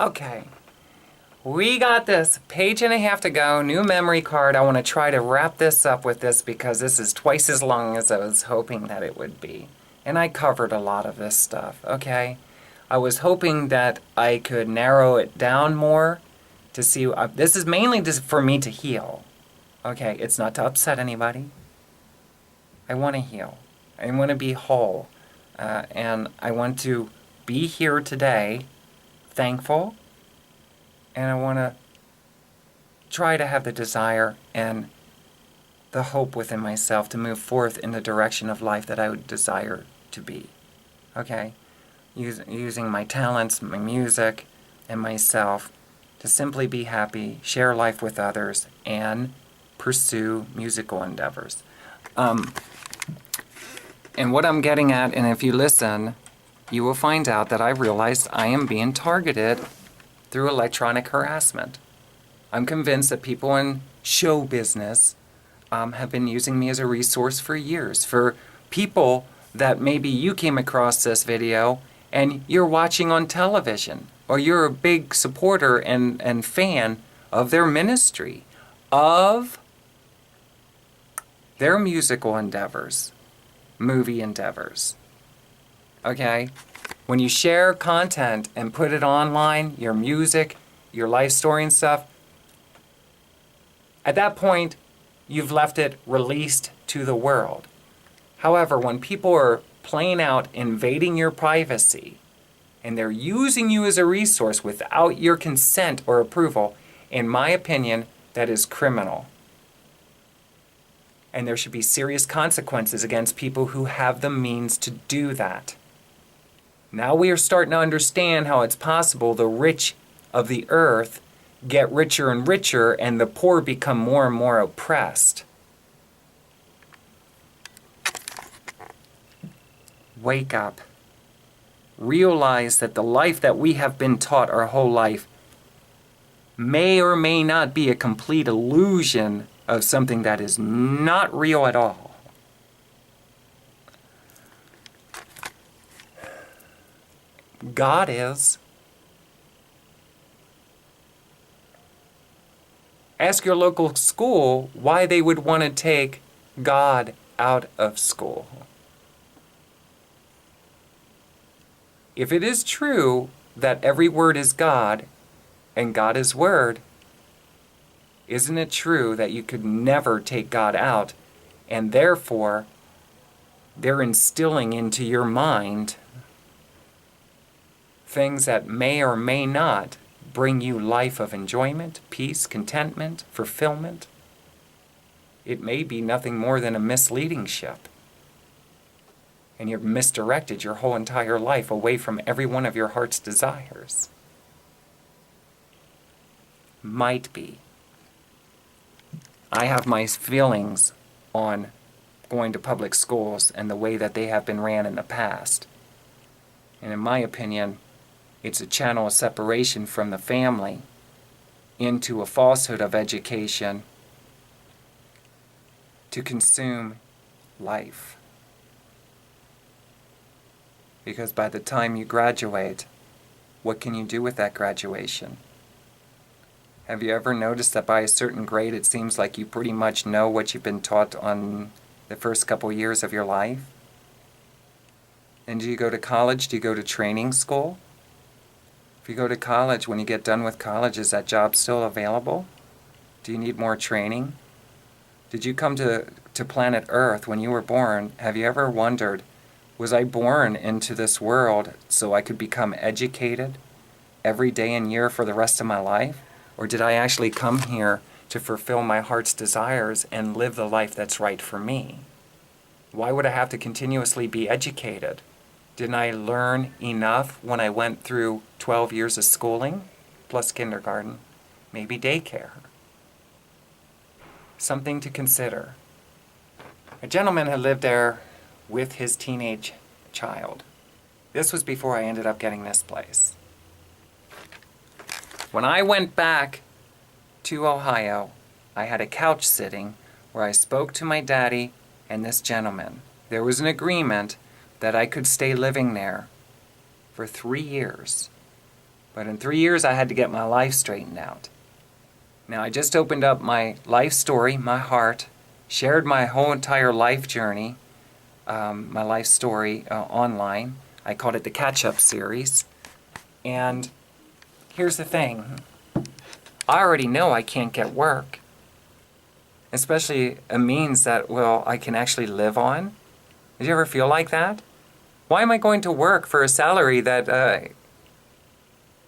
Okay. We got this page and a half to go, new memory card. I want to try to wrap this up with this because this is twice as long as I was hoping that it would be. And I covered a lot of this stuff, okay? I was hoping that I could narrow it down more to see. This is mainly just for me to heal, okay? It's not to upset anybody. I want to heal. I want to be whole. And I want to be here today, thankful. And I want to try to have the desire and the hope within myself to move forth in the direction of life that I would desire to be. Okay? Using my talents, my music, and myself to simply be happy, share life with others, and pursue musical endeavors. And what I'm getting at, and if you listen, you will find out that I realized I am being targeted through electronic harassment. I'm convinced that people in show business have been using me as a resource for years. For people that maybe you came across this video and you're watching on television, or you're a big supporter and fan of their ministry, of their musical endeavors, movie endeavors. Okay? When you share content and put it online, your music, your life story and stuff, at that point, you've left it released to the world. However, when people are playing out, invading your privacy, and they're using you as a resource without your consent or approval, in my opinion, that is criminal. And there should be serious consequences against people who have the means to do that. Now we are starting to understand how it's possible the rich of the earth get richer and richer and the poor become more and more oppressed. Wake up. Realize that the life that we have been taught our whole life may or may not be a complete illusion of something that is not real at all. God is. Ask your local school why they would want to take God out of school. If it is true that every word is God and God is word, isn't it true that you could never take God out, and therefore they're instilling into your mind things that may or may not bring you life of enjoyment, peace, contentment, fulfillment? It may be nothing more than a misleading ship. And you've misdirected your whole entire life away from every one of your heart's desires. Might be. I have my feelings on going to public schools and the way that they have been ran in the past. And in my opinion, it's a channel of separation from the family into a falsehood of education to consume life. Because by the time you graduate, what can you do with that graduation? Have you ever noticed that by a certain grade it seems like you pretty much know what you've been taught on the first couple years of your life? And do you go to college? Do you go to training school? If you go to college, when you get done with college, is that job still available? Do you need more training? Did you come to planet Earth when you were born? Have you ever wondered, was I born into this world so I could become educated every day and year for the rest of my life? Or did I actually come here to fulfill my heart's desires and live the life that's right for me? Why would I have to continuously be educated? Didn't I learn enough when I went through 12 years of schooling, plus kindergarten, maybe daycare? Something to consider. A gentleman had lived there with his teenage child. This was before I ended up getting this place. When I went back to Ohio, I had a couch sitting where I spoke to my daddy and this gentleman. There was an agreement that I could stay living there for 3 years. But in 3 years, I had to get my life straightened out. Now, I just opened up my life story, my heart, shared my whole entire life journey, my life story online. I called it the Catch-Up Series. And here's the thing. I already know I can't get work, especially a means that, well, I can actually live on. Did you ever feel like that? Why am I going to work for a salary that,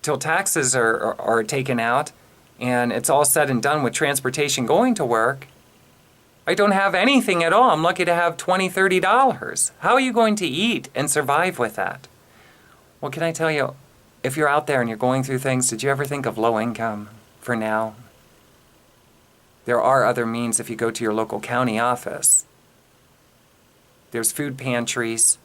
till taxes are taken out and it's all said and done with transportation going to work, I don't have anything at all. I'm lucky to have $20, $30. How are you going to eat and survive with that? Well, can I tell you, if you're out there and you're going through things, did you ever think of low income for now? There are other means if you go to your local county office. There's food pantries.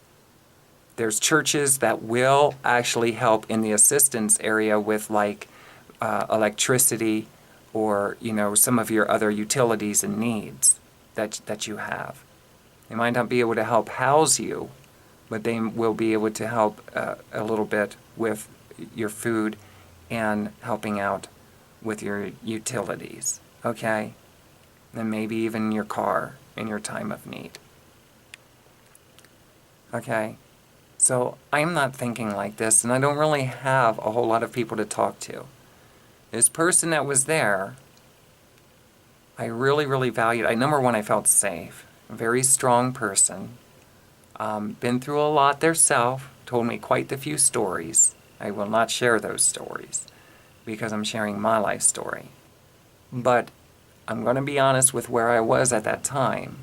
There's churches that will actually help in the assistance area with like electricity or, some of your other utilities and needs that you have. They might not be able to help house you, but they will be able to help a little bit with your food and helping out with your utilities, okay? And maybe even your car in your time of need. Okay? So I'm not thinking like this, and I don't really have a whole lot of people to talk to. This person that was there, I really, really valued. Number one, I felt safe. A very strong person. Been through a lot theirself. Told me quite a few stories. I will not share those stories because I'm sharing my life story. But I'm going to be honest with where I was at that time.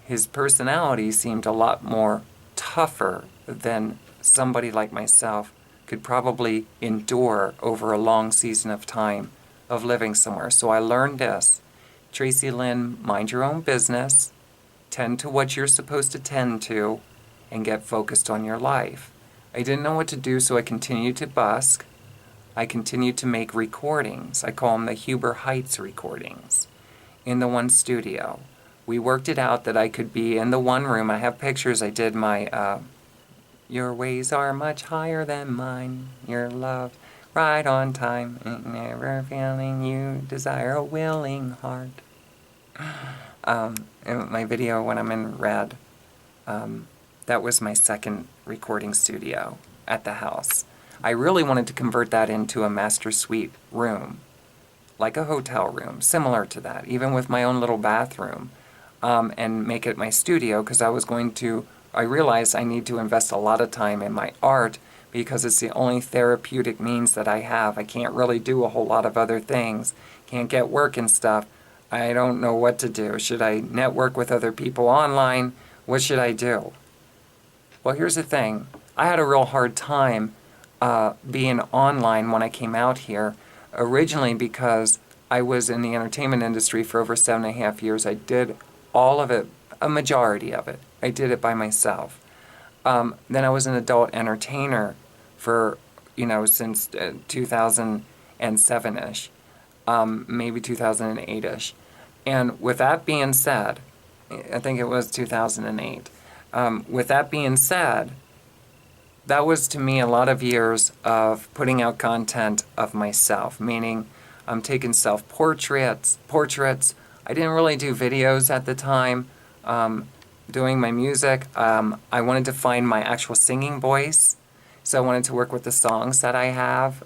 His personality seemed a lot more tougher than somebody like myself could probably endure over a long season of time of living somewhere. So I learned this. Tracilyn, mind your own business, tend to what you're supposed to tend to, and get focused on your life. I didn't know what to do, so I continued to busk. I continued to make recordings. I call them the Huber Heights recordings in the one studio. We worked it out that I could be in the one room. I have pictures. I did my, your ways are much higher than mine. Your love right on time. Ain't never feeling you desire a willing heart. In my video when I'm in red, that was my second recording studio at the house. I really wanted to convert that into a master suite room, like a hotel room, similar to that, even with my own little bathroom. And make it my studio because I realized I need to invest a lot of time in my art because it's the only therapeutic means that I have. I can't really do a whole lot of other things. Can't get work and stuff. I don't know what to do. Should I network with other people online? What should I do? Well, here's the thing. I had a real hard time being online when I came out here, originally because I was in the entertainment industry for over 7.5 years. I did all of it, a majority of it. I did it by myself. Then I was an adult entertainer for, since 2007-ish, maybe 2008-ish. And with that being said, I think it was 2008. With that being said, that was to me a lot of years of putting out content of myself, meaning I'm taking self-portraits. I didn't really do videos at the time. Doing my music, I wanted to find my actual singing voice. So I wanted to work with the songs that I have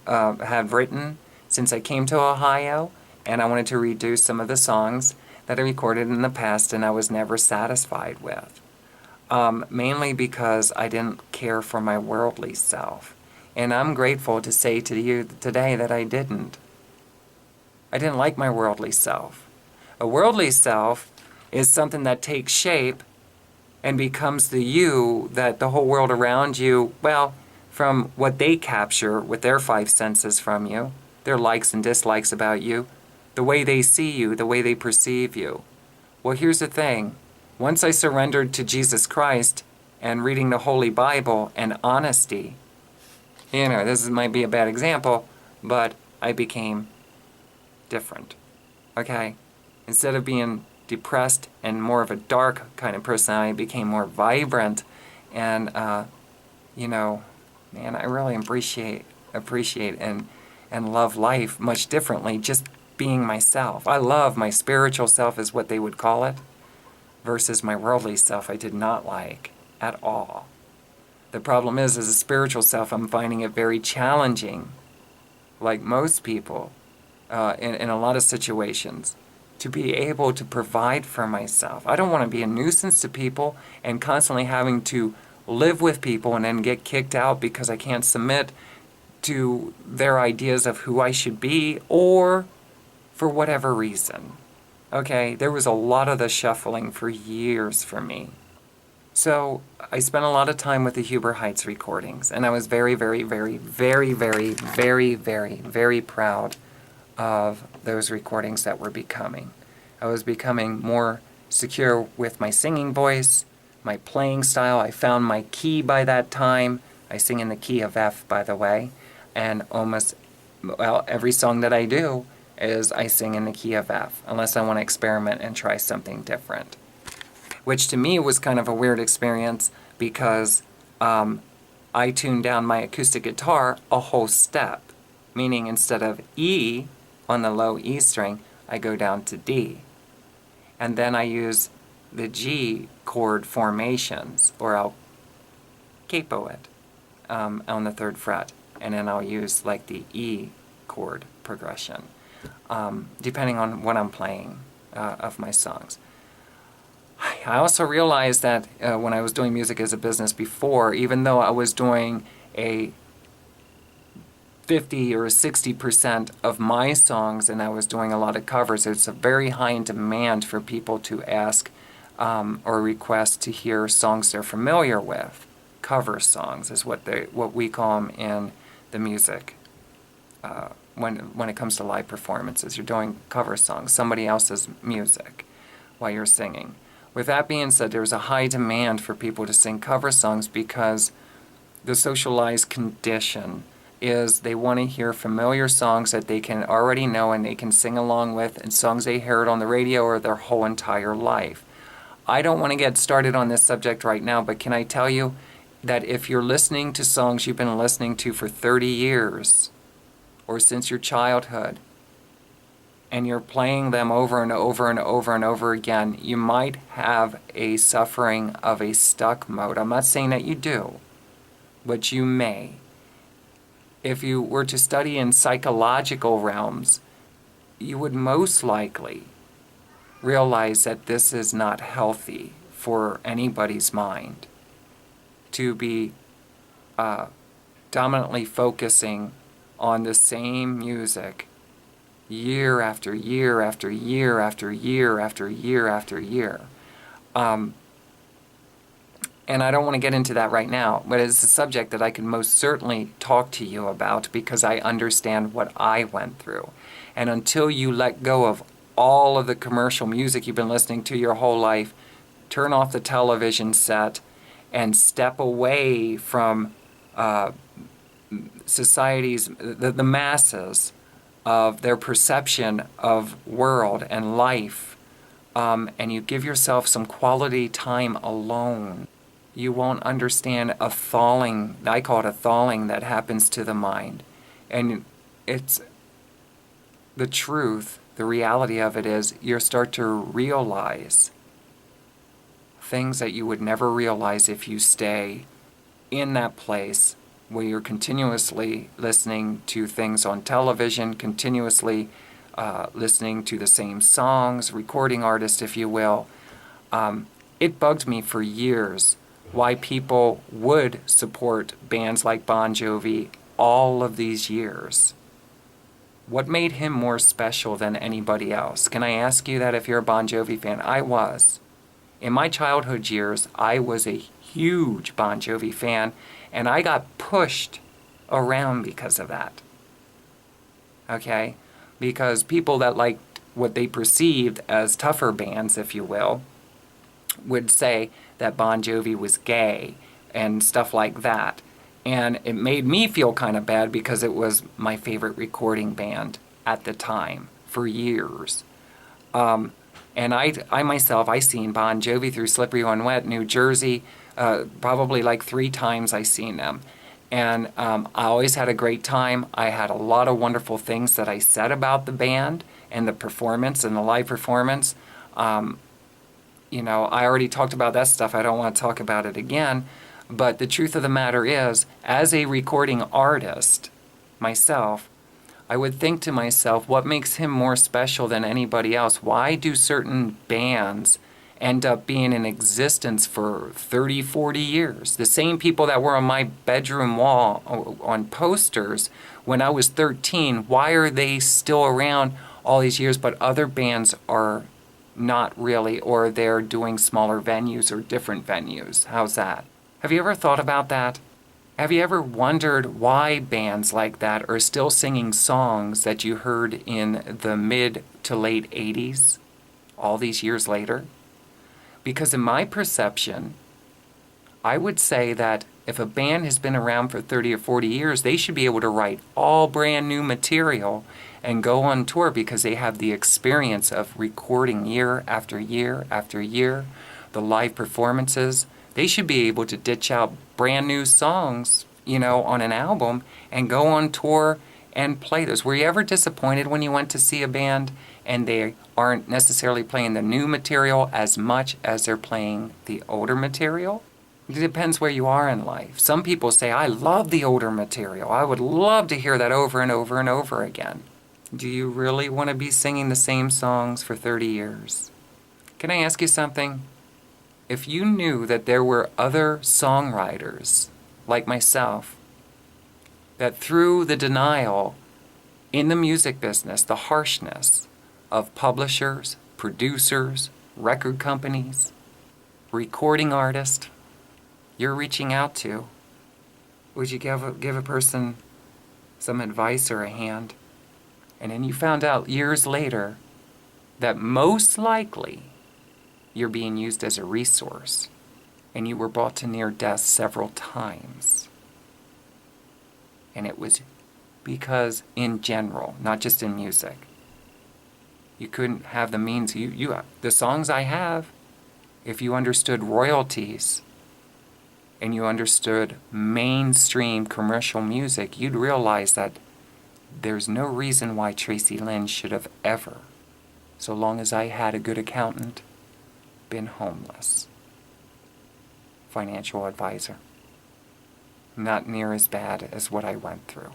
written since I came to Ohio, and I wanted to redo some of the songs that I recorded in the past and I was never satisfied with. Mainly because I didn't care for my worldly self. And I'm grateful to say to you today that I didn't. I didn't like my worldly self. A worldly self is something that takes shape and becomes the you that the whole world around you, well, from what they capture with their 5 senses from you, their likes and dislikes about you, the way they see you, the way they perceive you. Well, here's the thing. Once I surrendered to Jesus Christ and reading the Holy Bible and honesty, this might be a bad example, but I became different, okay? Instead of being depressed and more of a dark kind of personality, I became more vibrant. And, man, I really appreciate appreciate and love life much differently just being myself. I love my spiritual self is what they would call it, versus my worldly self I did not like at all. The problem is, as a spiritual self, I'm finding it very challenging, like most people, in a lot of situations, to be able to provide for myself. I don't want to be a nuisance to people and constantly having to live with people and then get kicked out because I can't submit to their ideas of who I should be, or for whatever reason. Okay, there was a lot of the shuffling for years for me. So I spent a lot of time with the Huber Heights recordings, and I was very, very, very, very, very, very, very, very proud of those recordings that were becoming. I was becoming more secure with my singing voice, my playing style. I found my key by that time. I sing in the key of F, by the way, and almost, well, every song that I do is I sing in the key of F, unless I want to experiment and try something different. Which to me was kind of a weird experience because I tuned down my acoustic guitar a whole step, meaning instead of E on the low E string, I go down to D. And then I use the G chord formations, or I'll capo it on the 3rd fret, and then I'll use like the E chord progression, depending on what I'm playing of my songs. I also realized that when I was doing music as a business before, even though I was doing a 50 or 60% of my songs and I was doing a lot of covers, it's a very high in demand for people to ask or request to hear songs they're familiar with. Cover songs is what we call them in the music. When it comes to live performances, you're doing cover songs, somebody else's music while you're singing. With that being said, there's a high demand for people to sing cover songs because the socialized condition is they want to hear familiar songs that they can already know and they can sing along with, and songs they heard on the radio or their whole entire life. I don't want to get started on this subject right now, but can I tell you that if you're listening to songs you've been listening to for 30 years or since your childhood, and you're playing them over and over and over and over again, you might have a suffering of a stuck mode. I'm not saying that you do, but you may. If you were to study in psychological realms, you would most likely realize that this is not healthy for anybody's mind to be dominantly focusing on the same music year after year after year after year after year after year. And I don't want to get into that right now, but it's a subject that I can most certainly talk to you about because I understand what I went through. And until you let go of all of the commercial music you've been listening to your whole life, turn off the television set, and step away from society's, the masses, of their perception of world and life, and you give yourself some quality time alone, you won't understand a thawing, I call it a thawing, that happens to the mind. And it's the truth, the reality of it is you start to realize things that you would never realize if you stay in that place where you're continuously listening to things on television, continuously listening to the same songs, recording artists, if you will. It bugged me for years why people would support bands like Bon Jovi all of these years. What made him more special than anybody else? Can I ask you that if you're a Bon Jovi fan? I was. In my childhood years, I was a huge Bon Jovi fan, and I got pushed around because of that. Okay? Because people that liked what they perceived as tougher bands, if you will, would say that Bon Jovi was gay and stuff like that. And it made me feel kind of bad because it was my favorite recording band at the time for years. And I myself, I seen Bon Jovi through Slippery When Wet, New Jersey, probably like 3 times I seen them. And I always had a great time. I had a lot of wonderful things that I said about the band and the performance and the live performance. I already talked about that stuff. I don't want to talk about it again. But the truth of the matter is, as a recording artist myself, I would think to myself, what makes him more special than anybody else? Why do certain bands end up being in existence for 30, 40 years? The same people that were on my bedroom wall on posters when I was 13, why are they still around all these years, but other bands are not really, or they're doing smaller venues or different venues? How's that? Have you ever thought about that? Have you ever wondered why bands like that are still singing songs that you heard in the mid to late 80s, all these years later? Because in my perception, I would say that if a band has been around for 30 or 40 years, they should be able to write all brand new material and go on tour because they have the experience of recording year after year after year, the live performances. They should be able to ditch out brand new songs, on an album and go on tour and play those. Were you ever disappointed when you went to see a band and they aren't necessarily playing the new material as much as they're playing the older material? It depends where you are in life. Some people say, I love the older material. I would love to hear that over and over and over again. Do you really want to be singing the same songs for 30 years? Can I ask you something? If you knew that there were other songwriters, like myself, that through the denial in the music business, the harshness of publishers, producers, record companies, recording artists, you're reaching out to, would you give a person some advice or a hand? And then you found out years later that most likely you're being used as a resource, and you were brought to near death several times. And it was because in general, not just in music, you couldn't have the means. The songs I have, if you understood royalties and you understood mainstream commercial music, you'd realize that there's no reason why Tracilyn should have ever, so long as I had a good accountant, been homeless. Financial advisor. Not near as bad as what I went through.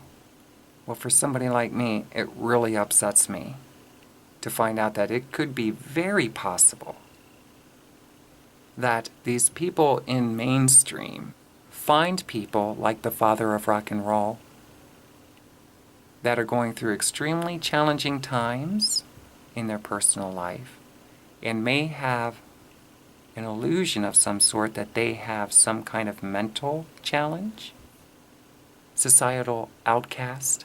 Well, for somebody like me, it really upsets me to find out that it could be very possible that these people in mainstream find people like the father of rock and roll that are going through extremely challenging times in their personal life and may have an illusion of some sort that they have some kind of mental challenge, societal outcast.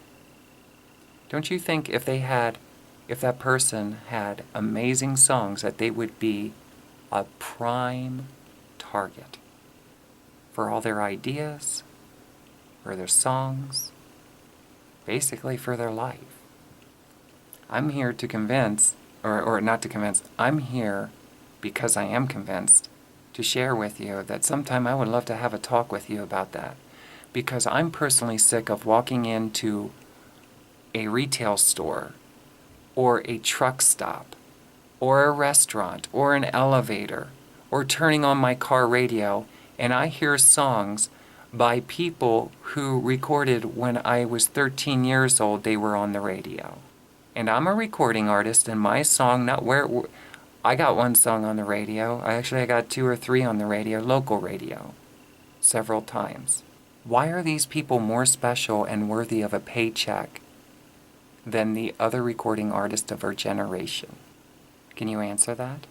Don't you think if that person had amazing songs that they would be a prime target for all their ideas, for their songs, basically for their life? I'm here to convince, or not to convince, I'm here because I am convinced to share with you that sometime I would love to have a talk with you about that. Because I'm personally sick of walking into a retail store or a truck stop or a restaurant or an elevator or turning on my car radio and I hear songs by people who recorded when I was 13 years old. They were on the radio. And I'm a recording artist and my song, I got one song on the radio. I got 2 or 3 on the radio, local radio, several times. Why are these people more special and worthy of a paycheck than the other recording artists of our generation? Can you answer that?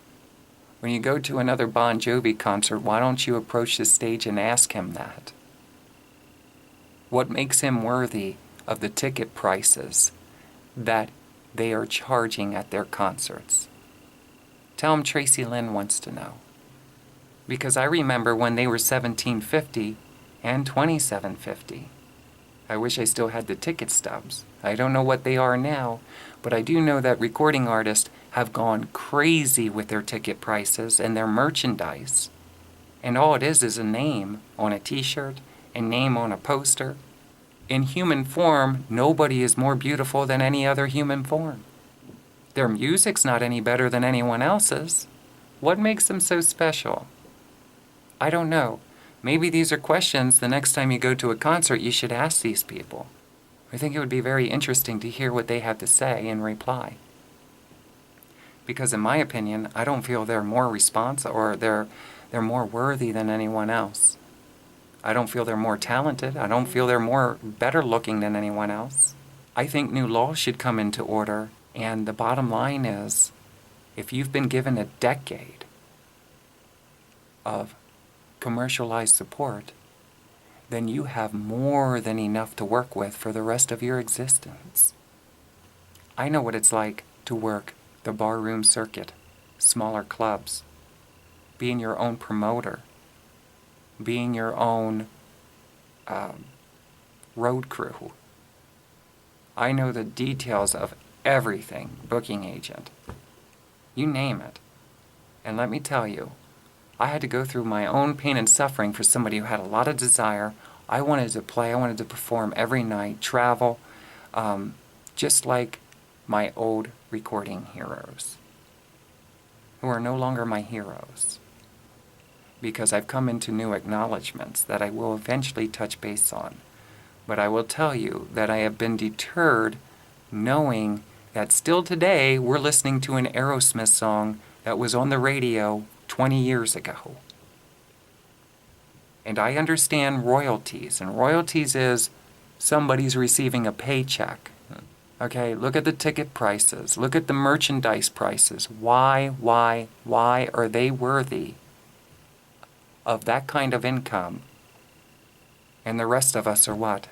When you go to another Bon Jovi concert, why don't you approach the stage and ask him that? What makes him worthy of the ticket prices that they are charging at their concerts? Tell him Tracilyn wants to know. Because I remember when they were $17.50 and $27.50. I wish I still had the ticket stubs. I don't know what they are now, but I do know that recording artists have gone crazy with their ticket prices and their merchandise. And all it is a name on a t-shirt a name on a poster. In human form, nobody is more beautiful than any other human form. Their music's not any better than anyone else's. What makes them so special? I don't know. Maybe these are questions the next time you go to a concert you should ask these people. I think it would be very interesting to hear what they have to say in reply. Because in my opinion, I don't feel they're more responsive or they're more worthy than anyone else. I don't feel they're more talented. I don't feel they're more better looking than anyone else. I think new laws should come into order, and the bottom line is, if you've been given a decade of commercialized support, then you have more than enough to work with for the rest of your existence. I know what it's like to work the barroom circuit, smaller clubs, being your own promoter, being your own road crew. I know the details of everything, booking agent. You name it. And let me tell you, I had to go through my own pain and suffering for somebody who had a lot of desire. I wanted to play, I wanted to perform every night, travel, just like my old recording heroes, who are no longer my heroes, because I've come into new acknowledgments that I will eventually touch base on. But I will tell you that I have been deterred knowing that still today we're listening to an Aerosmith song that was on the radio 20 years ago. And I understand royalties, and royalties is somebody's receiving a paycheck. Okay, look at the ticket prices, look at the merchandise prices. Why are they worthy of that kind of income? And the rest of us are what?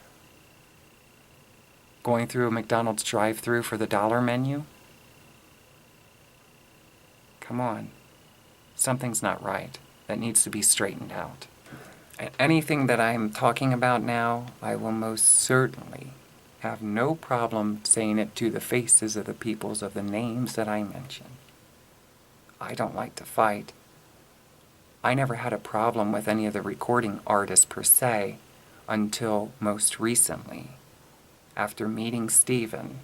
Going through a McDonald's drive-thru for the dollar menu? Come on. Something's not right. That needs to be straightened out. Anything that I'm talking about now, I will most certainly have no problem saying it to the faces of the peoples of the names that I mention. I don't like to fight. I never had a problem with any of the recording artists per se until most recently, after meeting Stephen,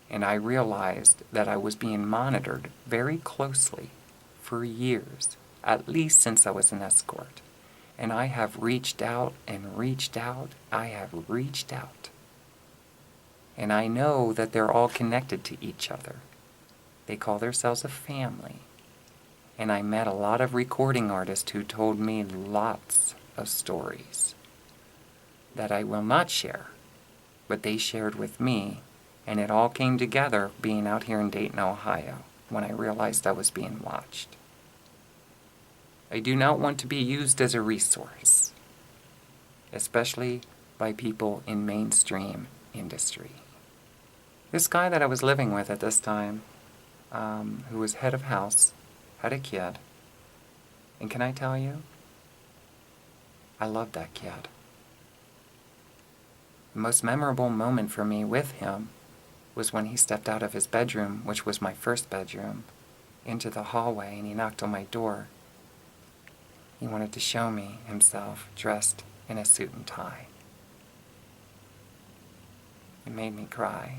and I realized that I was being monitored very closely for years, at least since I was an escort. And I have reached out and reached out. I have reached out. And I know that they're all connected to each other. They call themselves a family. And I met a lot of recording artists who told me lots of stories that I will not share, but they shared with me, and it all came together being out here in Dayton, Ohio, when I realized I was being watched. I do not want to be used as a resource, especially by people in mainstream industry. This guy that I was living with at this time, who was head of house, had a kid. And can I tell you, I loved that kid. The most memorable moment for me with him was when he stepped out of his bedroom, which was my first bedroom, into the hallway, and he knocked on my door. He wanted to show me himself dressed in a suit and tie. It made me cry.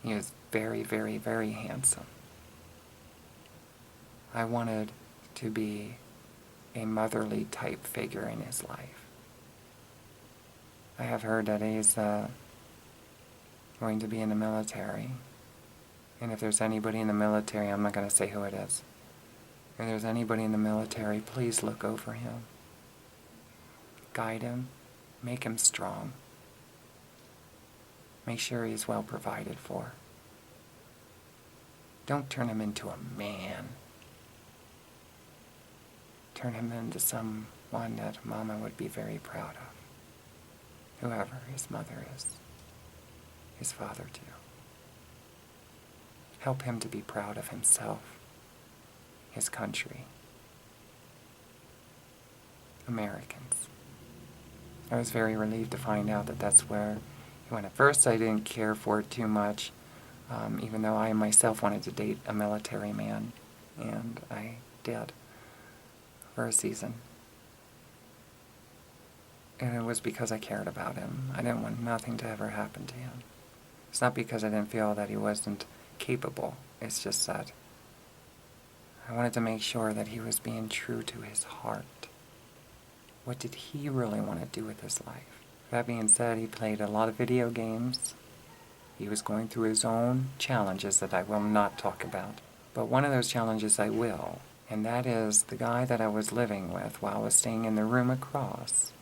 He was very, very, very handsome. I wanted to be a motherly type figure in his life. I have heard that he's going to be in the military. And if there's anybody in the military, I'm not going to say who it is. If there's anybody in the military, please look over him. Guide him. Make him strong. Make sure he's well provided for. Don't turn him into a man. Turn him into someone that Mama would be very proud of. Whoever his mother is. His father too. Help him to be proud of himself, his country, Americans. I was very relieved to find out that that's where he went. At first I didn't care for it too much, even though I myself wanted to date a military man, and I did for a season. And it was because I cared about him. I didn't want nothing to ever happen to him. It's not because I didn't feel that he wasn't capable. It's just that I wanted to make sure that he was being true to his heart. What did he really want to do with his life? That being said, he played a lot of video games. He was going through his own challenges that I will not talk about. But one of those challenges I will, and that is the guy that I was living with while I was staying in the room across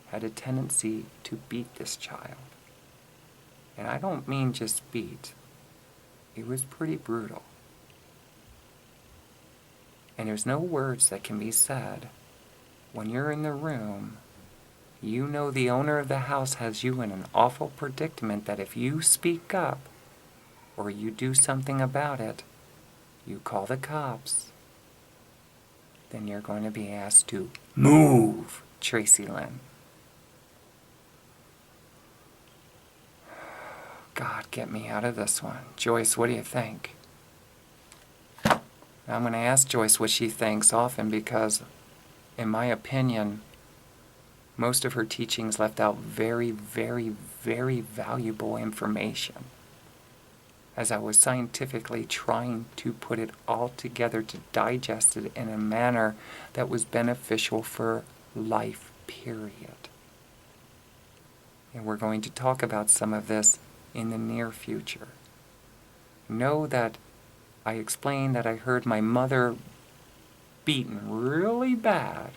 had a tendency to beat this child. And I don't mean just beat. It was pretty brutal. And there's no words that can be said. When you're in the room, you know the owner of the house has you in an awful predicament that if you speak up or you do something about it, you call the cops, then you're going to be asked to move, Tracilyn. God, get me out of this one. Joyce, what do you think? I'm going to ask Joyce what she thinks often because, in my opinion, most of her teachings left out very, very, very valuable information. As I was scientifically trying to put it all together to digest it in a manner that was beneficial for life, period. And we're going to talk about some of this in the near future. Know that I explained that I heard my mother beaten really bad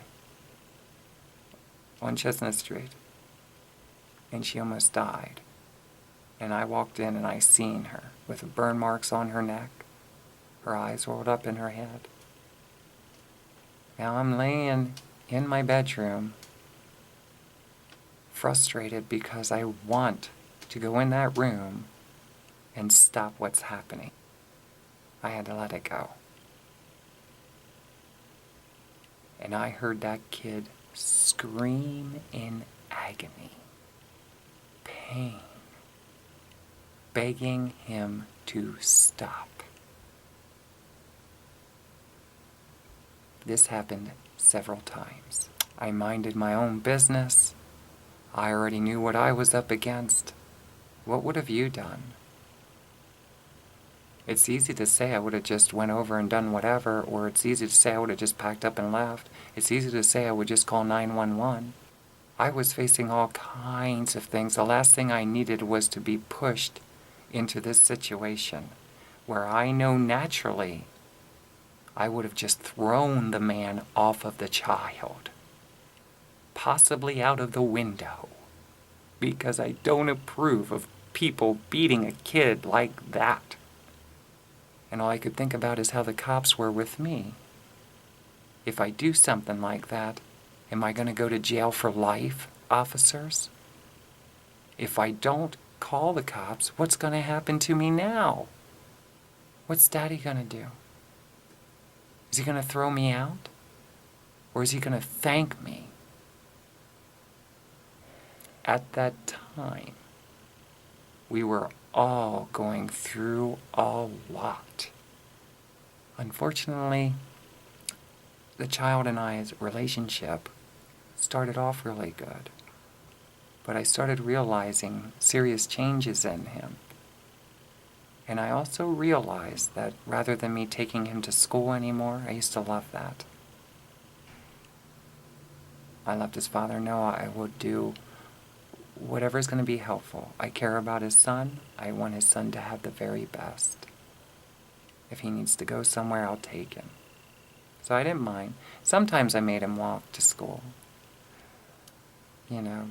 on Chestnut Street, and she almost died. And I walked in and I seen her with burn marks on her neck, her eyes rolled up in her head. Now I'm laying in my bedroom, frustrated because I want to go in that room and stop what's happening. I had to let it go. And I heard that kid scream in agony, pain, begging him to stop. This happened several times. I minded my own business. I already knew what I was up against. What would have you done? It's easy to say I would have just went over and done whatever, or it's easy to say I would have just packed up and left. It's easy to say I would just call 911. I was facing all kinds of things. The last thing I needed was to be pushed into this situation where I know naturally I would have just thrown the man off of the child, possibly out of the window, because I don't approve of people beating a kid like that. And all I could think about is how the cops were with me. If I do something like that, am I going to go to jail for life, officers? If I don't call the cops, what's going to happen to me now? What's Daddy going to do? Is he going to throw me out? Or is he going to thank me? At that time, we were all going through a lot. Unfortunately, the child and I's relationship started off really good. But I started realizing serious changes in him. And I also realized that rather than me taking him to school anymore, I used to love that. I let his father know I would do whatever is going to be helpful. I care about his son. I want his son to have the very best. If he needs to go somewhere, I'll take him. So I didn't mind. Sometimes I made him walk to school.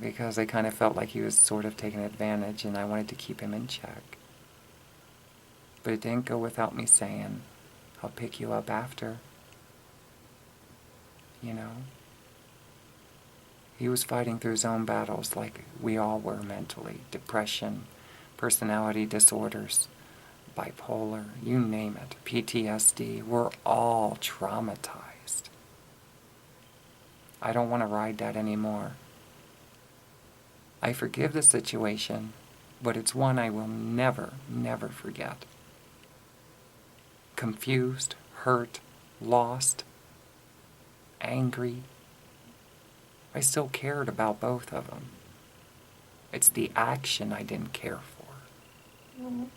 Because I kind of felt like he was sort of taking advantage and I wanted to keep him in check. But it didn't go without me saying, I'll pick you up after. He was fighting through his own battles like we all were mentally. Depression, personality disorders, bipolar, you name it, PTSD. We're all traumatized. I don't want to ride that anymore. I forgive the situation, but it's one I will never, never forget. Confused, hurt, lost, angry. I still cared about both of them. It's the action I didn't care for. And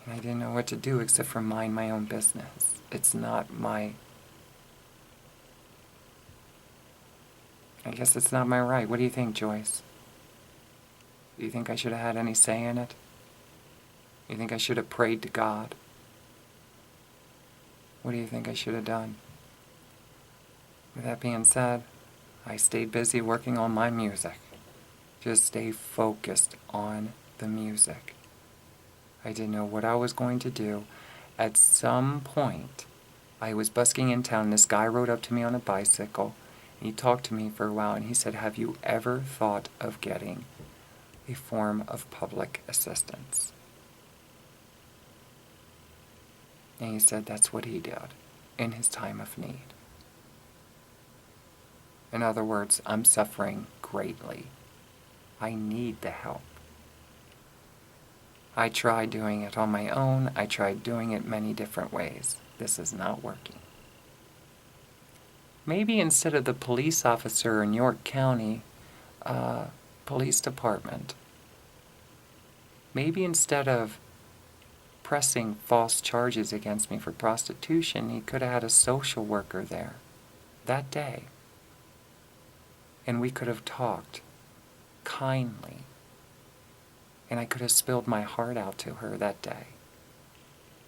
I didn't know what to do except for mind my own business. It's not my... I guess it's not my right. What do you think, Joyce? Do you think I should have had any say in it? You think I should have prayed to God? What do you think I should have done? With that being said, I stayed busy working on my music. Just stay focused on the music. I didn't know what I was going to do. At some point, I was busking in town, and this guy rode up to me on a bicycle. And he talked to me for a while, and he said, "Have you ever thought of getting a form of public assistance?" And he said that's what he did in his time of need. In other words, I'm suffering greatly. I need the help. I tried doing it on my own. I tried doing it many different ways. This is not working. Maybe instead of the police officer in York County Police Department, maybe instead of pressing false charges against me for prostitution, he could have had a social worker there that day. And we could have talked kindly. And I could have spilled my heart out to her that day.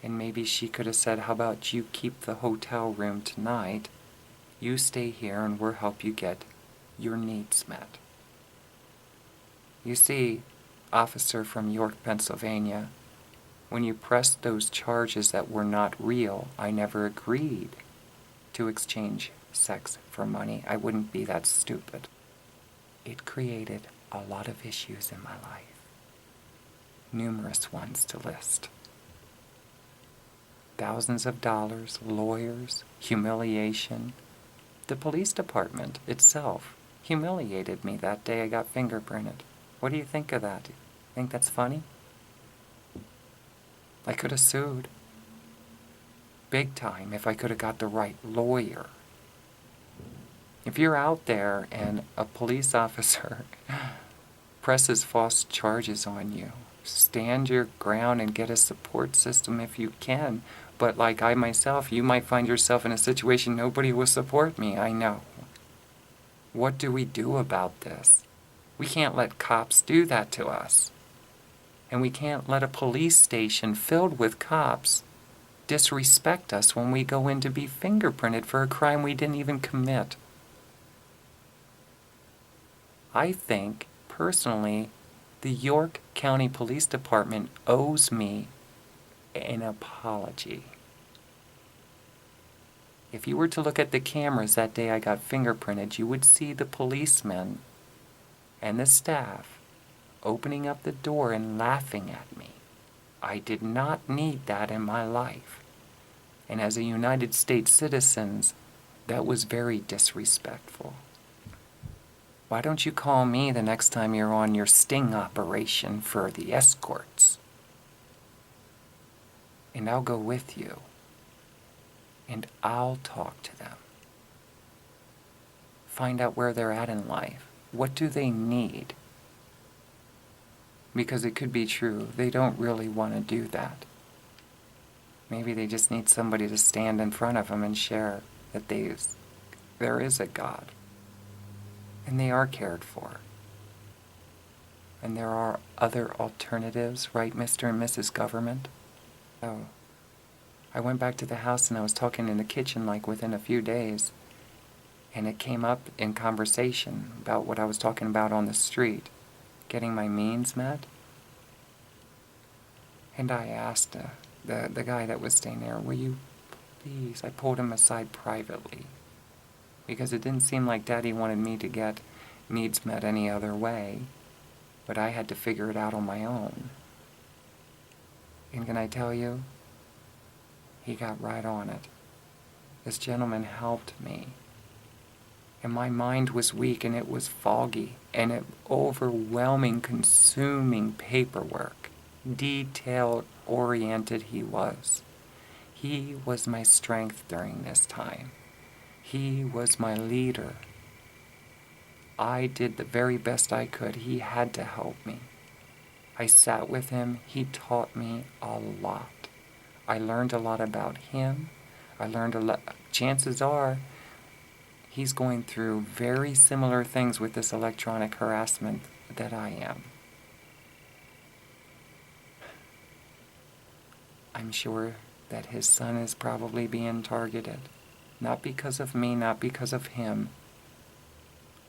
And maybe she could have said, "How about you keep the hotel room tonight? You stay here and we'll help you get your needs met." You see, officer from York, Pennsylvania, when you pressed those charges that were not real, I never agreed to exchange sex for money. I wouldn't be that stupid. It created a lot of issues in my life. Numerous ones to list. Thousands of dollars, lawyers, humiliation. The police department itself humiliated me that day I got fingerprinted. What do you think of that? Think that's funny? I could have sued. Big time if I could have got the right lawyer. If you're out there and a police officer presses false charges on you, stand your ground and get a support system if you can. But like I myself, you might find yourself in a situation nobody will support me. I know. What do we do about this? We can't let cops do that to us. And we can't let a police station filled with cops disrespect us when we go in to be fingerprinted for a crime we didn't even commit. I think, personally, the York County Police Department owes me an apology. If you were to look at the cameras that day I got fingerprinted, you would see the policemen and the staff opening up the door and laughing at me. I did not need that in my life. And as a United States citizen, that was very disrespectful. Why don't you call me the next time you're on your sting operation for the escorts? And I'll go with you. And I'll talk to them. Find out where they're at in life. What do they need? Because it could be true, they don't really want to do that. Maybe they just need somebody to stand in front of them and share that there is a God. And they are cared for. And there are other alternatives, right, Mr. and Mrs. Government? Oh, I went back to the house and I was talking in the kitchen like within a few days. And it came up in conversation about what I was talking about on the street, getting my needs met. And I asked the guy that was staying there, "Will you please?" I pulled him aside privately because it didn't seem like Daddy wanted me to get needs met any other way, but I had to figure it out on my own. And can I tell you, he got right on it. This gentleman helped me. And my mind was weak and it was foggy and it overwhelming, consuming paperwork. Detail-oriented he was. He was my strength during this time. He was my leader. I did the very best I could. He had to help me. I sat with him. He taught me a lot. I learned a lot about him. I learned a lot. Chances are he's going through very similar things with this electronic harassment that I am. I'm sure that his son is probably being targeted. Not because of me, not because of him.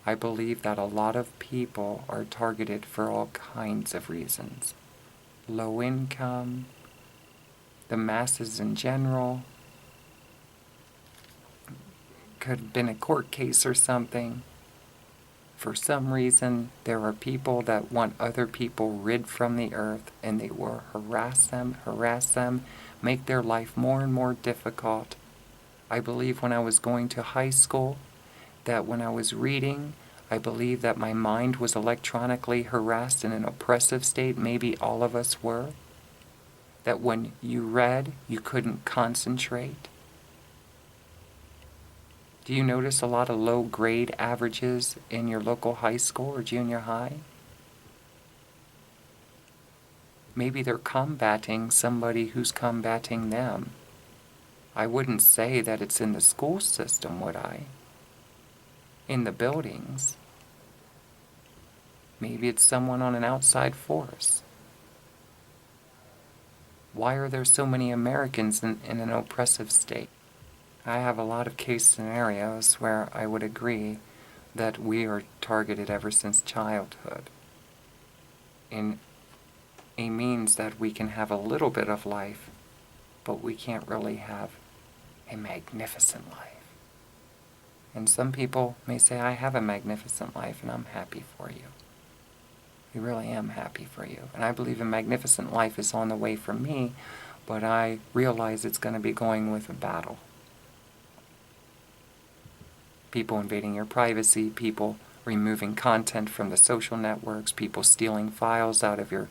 I believe that a lot of people are targeted for all kinds of reasons. Low income, the masses in general. Could have been a court case or something. For some reason, there are people that want other people rid from the earth, and they will harass them, make their life more and more difficult. I believe when I was going to high school, that when I was reading, I believe that my mind was electronically harassed in an oppressive state. Maybe all of us were. That when you read, you couldn't concentrate. Do you notice a lot of low grade averages in your local high school or junior high? Maybe they're combating somebody who's combating them. I wouldn't say that it's in the school system, would I? In the buildings. Maybe it's someone on an outside force. Why are there so many Americans in an oppressive state? I have a lot of case scenarios where I would agree that we are targeted ever since childhood in a means that we can have a little bit of life, but we can't really have a magnificent life. And some people may say, I have a magnificent life and I'm happy for you. I really am happy for you. And I believe a magnificent life is on the way for me, but I realize it's going to be going with a battle. People invading your privacy, people removing content from the social networks, people stealing files out of your,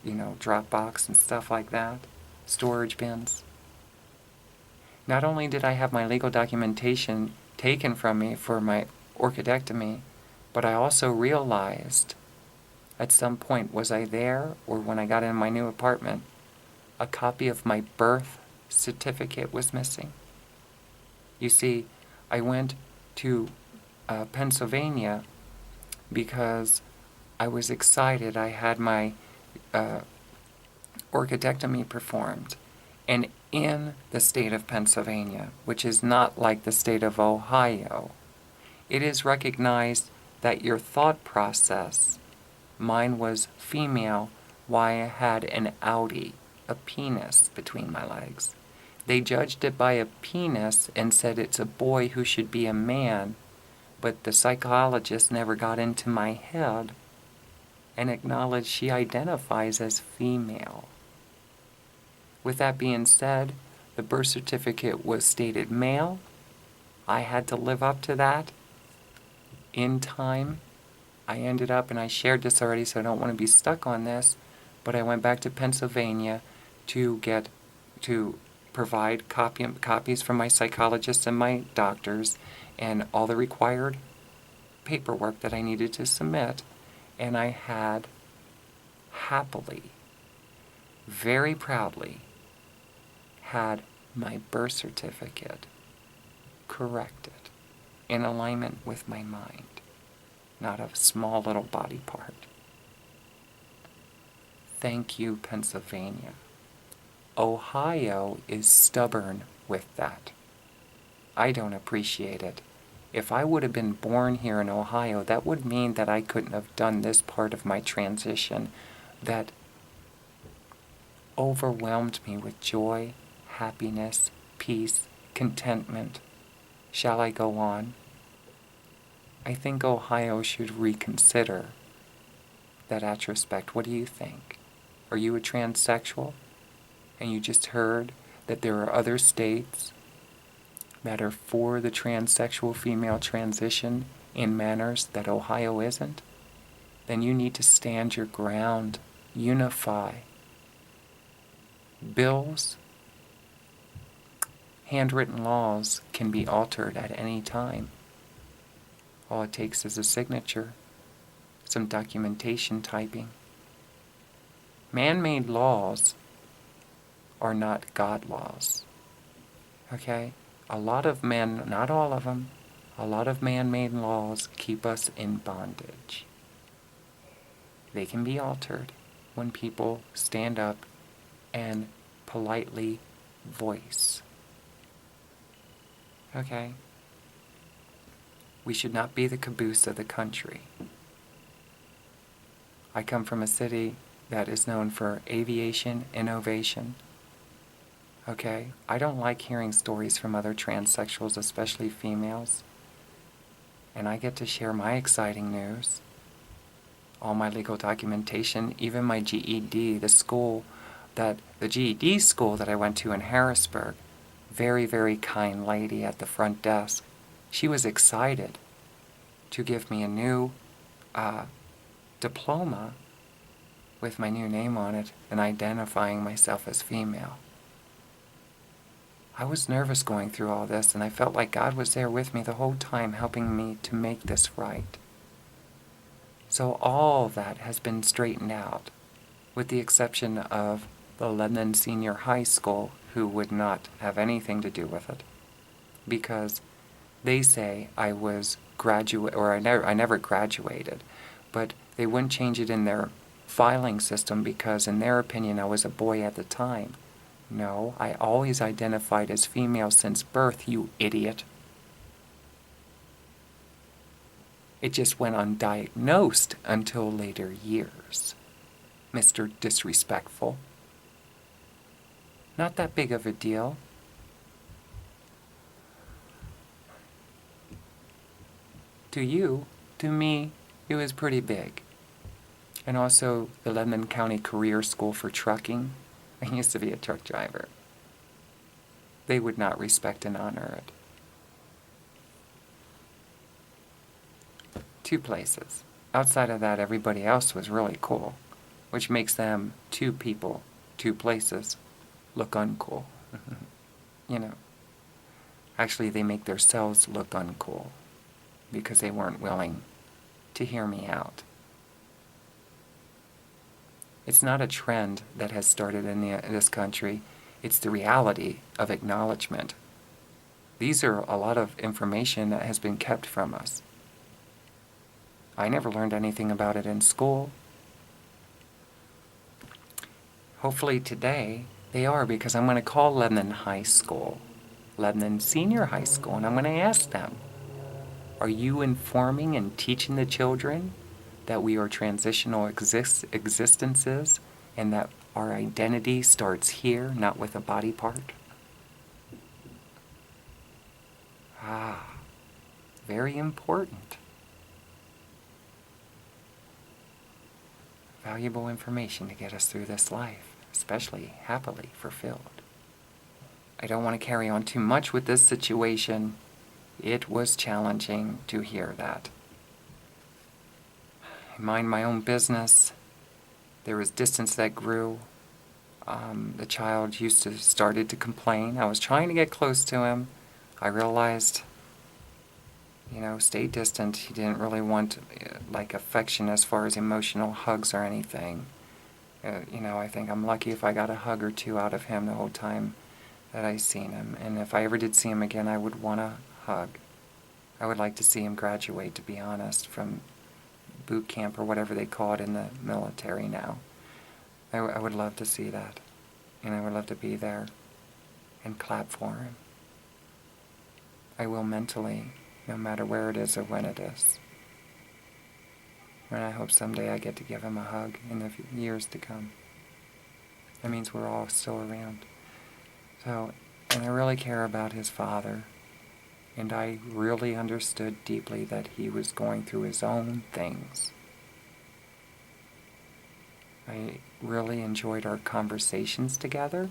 Dropbox and stuff like that, storage bins. Not only did I have my legal documentation taken from me for my orchidectomy, but I also realized at some point, was I there or when I got in my new apartment, a copy of my birth certificate was missing. You see, I went to Pennsylvania because I was excited. I had my orchidectomy performed. And in the state of Pennsylvania, which is not like the state of Ohio, it is recognized that your thought process, mine was female, why I had an outie, a penis between my legs. They judged it by a penis and said it's a boy who should be a man, but the psychologist never got into my head and acknowledged she identifies as female. With that being said, the birth certificate was stated male. I had to live up to that. In time, I ended up, and I shared this already, so I don't want to be stuck on this, but I went back to Pennsylvania to provide copies from my psychologists and my doctors and all the required paperwork that I needed to submit. And I had happily, very proudly, had my birth certificate corrected in alignment with my mind, not a small little body part. Thank you, Pennsylvania. Ohio is stubborn with that. I don't appreciate it. If I would have been born here in Ohio, that would mean that I couldn't have done this part of my transition that overwhelmed me with joy, happiness, peace, contentment. Shall I go on? I think Ohio should reconsider that retrospect. What do you think? Are you a transsexual? And you just heard that there are other states that are for the transsexual female transition in manners that Ohio isn't? Then you need to stand your ground, unify. Bills, handwritten laws can be altered at any time. All it takes is a signature, some documentation typing. Man-made laws are not God laws. Okay? A lot of men, not all of them, a lot of man-made laws keep us in bondage. They can be altered when people stand up and politely voice. Okay? We should not be the caboose of the country. I come from a city that is known for aviation innovation. Okay? I don't like hearing stories from other transsexuals, especially females. And I get to share my exciting news. All my legal documentation, even my GED, the GED school that I went to in Harrisburg, very, very kind lady at the front desk. She was excited to give me a new diploma with my new name on it and identifying myself as female. I was nervous going through all this, and I felt like God was there with me the whole time, helping me to make this right. So all that has been straightened out, with the exception of the Lebanon Senior High School, who would not have anything to do with it, because they say I never graduated, but they wouldn't change it in their filing system because in their opinion I was a boy at the time. No, I always identified as female since birth, you idiot. It just went undiagnosed until later years. Mr. Disrespectful. Not that big of a deal. To you, to me, it was pretty big. And also the Lebanon County Career School for Trucking. I used to be a truck driver. They would not respect and honor it. 2 places. Outside of that, everybody else was really cool, which makes them 2 people, 2 places, look uncool. You know. Actually, they make themselves look uncool because they weren't willing to hear me out. It's not a trend that has started in this country. It's the reality of acknowledgement. These are a lot of information that has been kept from us. I never learned anything about it in school. Hopefully today they are, because I'm going to call Lebanon High School, Lebanon Senior High School, and I'm going to ask them, are you informing and teaching the children that we are transitional existences and that our identity starts here, not with a body part? Very important. Valuable information to get us through this life, especially happily fulfilled. I don't want to carry on too much with this situation. It was challenging to hear that. I mind my own business. There was distance that grew. The child started to complain. I was trying to get close to him. I realized, stay distant. He didn't really want affection as far as emotional hugs or anything. I think I'm lucky if I got a hug or 2 out of him the whole time that I seen him. And if I ever did see him again, I would want a hug. I would like to see him graduate, to be honest, from boot camp or whatever they call it in the military now. I would love to see that. And I would love to be there and clap for him. I will mentally, no matter where it is or when it is. And I hope someday I get to give him a hug in the years to come. That means we're all still around. So, and I really care about his father. And I really understood deeply that he was going through his own things. I really enjoyed our conversations together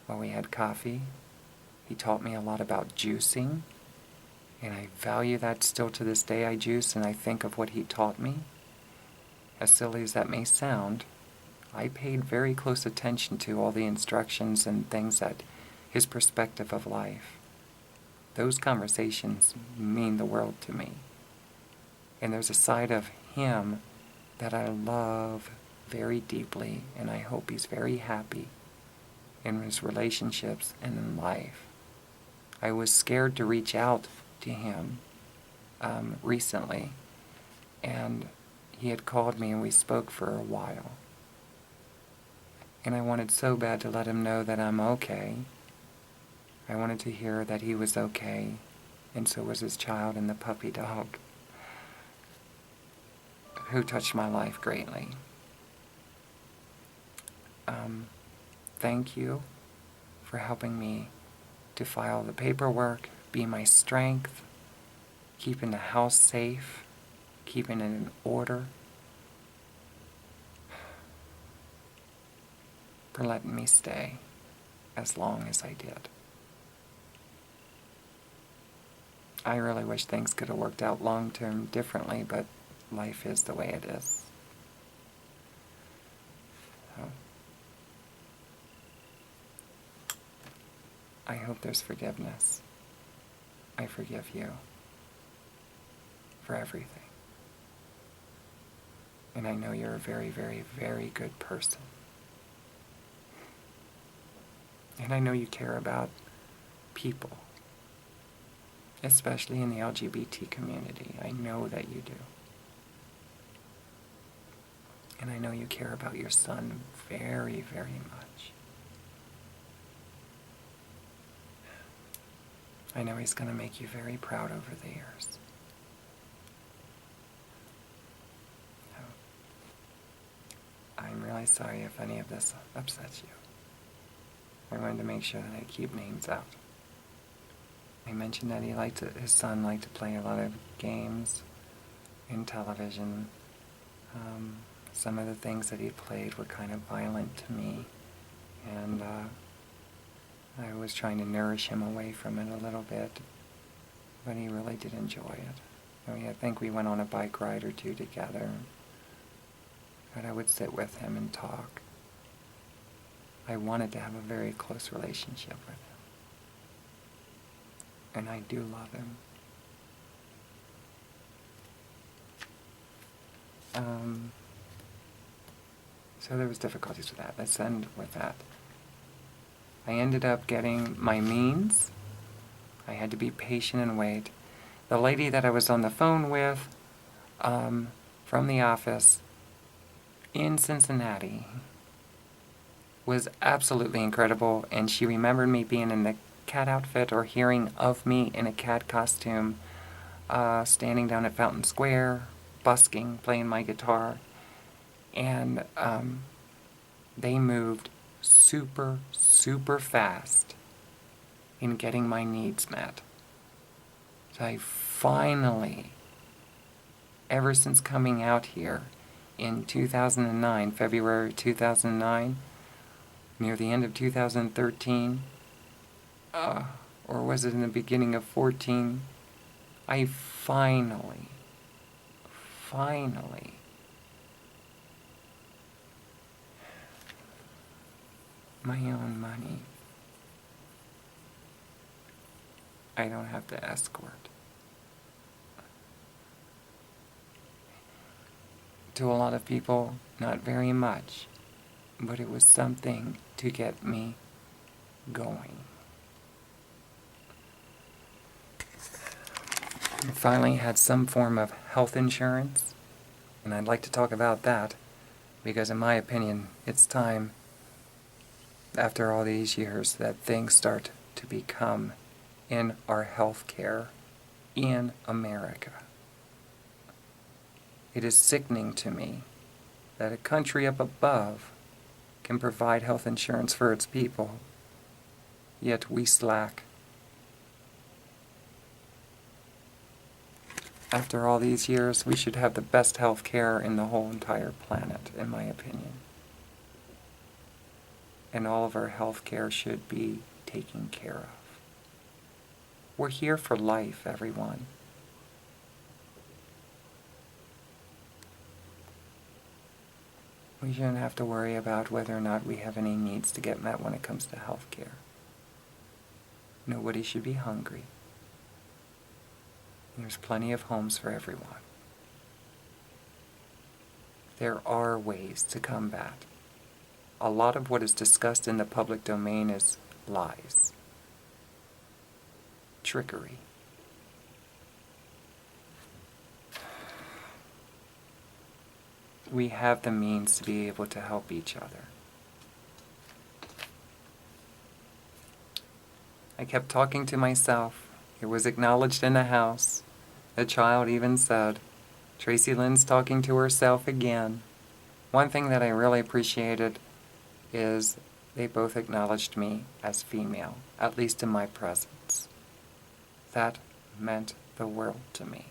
while we had coffee. He taught me a lot about juicing, and I value that still to this day. I juice and I think of what he taught me. As silly as that may sound, I paid very close attention to all the instructions and things that his perspective of life. Those conversations mean the world to me. And there's a side of him that I love very deeply, and I hope he's very happy in his relationships and in life. I was scared to reach out to him recently, and he had called me and we spoke for a while. And I wanted so bad to let him know that I'm okay. I wanted to hear that he was okay, and so was his child and the puppy dog, who touched my life greatly. Thank you for helping me to file the paperwork, be my strength, keeping the house safe, keeping it in order, for letting me stay as long as I did. I really wish things could have worked out long-term differently, but life is the way it is. So, I hope there's forgiveness. I forgive you for everything. And I know you're a very, very, very good person. And I know you care about people, especially in the LGBT community. I know that you do. And I know you care about your son very, very much. I know he's going to make you very proud over the years. So, I'm really sorry if any of this upsets you. I wanted to make sure that I keep names out. I mentioned that his son liked to play a lot of games in television. Some of the things that he played were kind of violent to me, and I was trying to nourish him away from it a little bit, but he really did enjoy it. I think we went on a bike ride or two together, but I would sit with him and talk. I wanted to have a very close relationship with him, and I do love him. So there was difficulties with that. Let's end with that. I ended up getting my means. I had to be patient and wait. The lady that I was on the phone with from the office in Cincinnati was absolutely incredible, and she remembered me being in the cat outfit or hearing of me in a cat costume, standing down at Fountain Square, busking, playing my guitar, and they moved super, super fast in getting my needs met. So I finally, ever since coming out here in 2009, February 2009, near the end of 2013, or was it in the beginning of 14, I finally, my own money. I don't have to escort. To a lot of people, not very much, but it was something to get me going. I finally had some form of health insurance, and I'd like to talk about that, because in my opinion, it's time, after all these years, that things start to become in our health care in America. It is sickening to me that a country up above can provide health insurance for its people, yet we slack. After all these years, we should have the best health care in the whole entire planet, in my opinion. And all of our health care should be taken care of. We're here for life, everyone. We shouldn't have to worry about whether or not we have any needs to get met when it comes to health care. Nobody should be hungry. There's plenty of homes for everyone. There are ways to combat. A lot of what is discussed in the public domain is lies, trickery. We have the means to be able to help each other. I kept talking to myself. It was acknowledged in the house. The child even said, Tracilyn's talking to herself again. One thing that I really appreciated is they both acknowledged me as female, at least in my presence. That meant the world to me.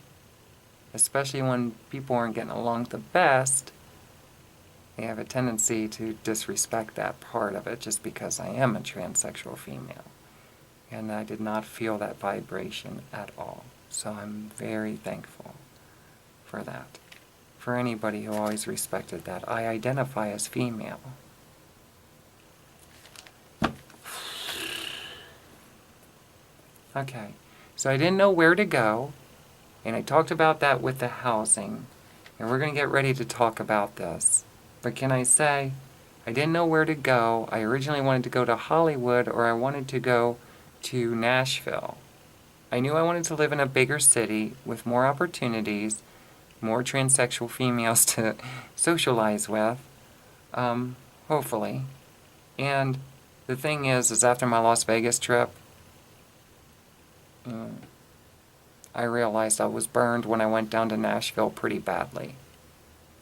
Especially when people aren't getting along the best, they have a tendency to disrespect that part of it just because I am a transsexual female. And I did not feel that vibration at all. So I'm very thankful for that. For anybody who always respected that, I identify as female. Okay, so I didn't know where to go, and I talked about that with the housing, and we're going to get ready to talk about this. But can I say, I didn't know where to go. I originally wanted to go to Hollywood, or I wanted to go to Nashville. I knew I wanted to live in a bigger city with more opportunities, more transsexual females to socialize with, hopefully. And the thing is after my Las Vegas trip, I realized I was burned when I went down to Nashville pretty badly.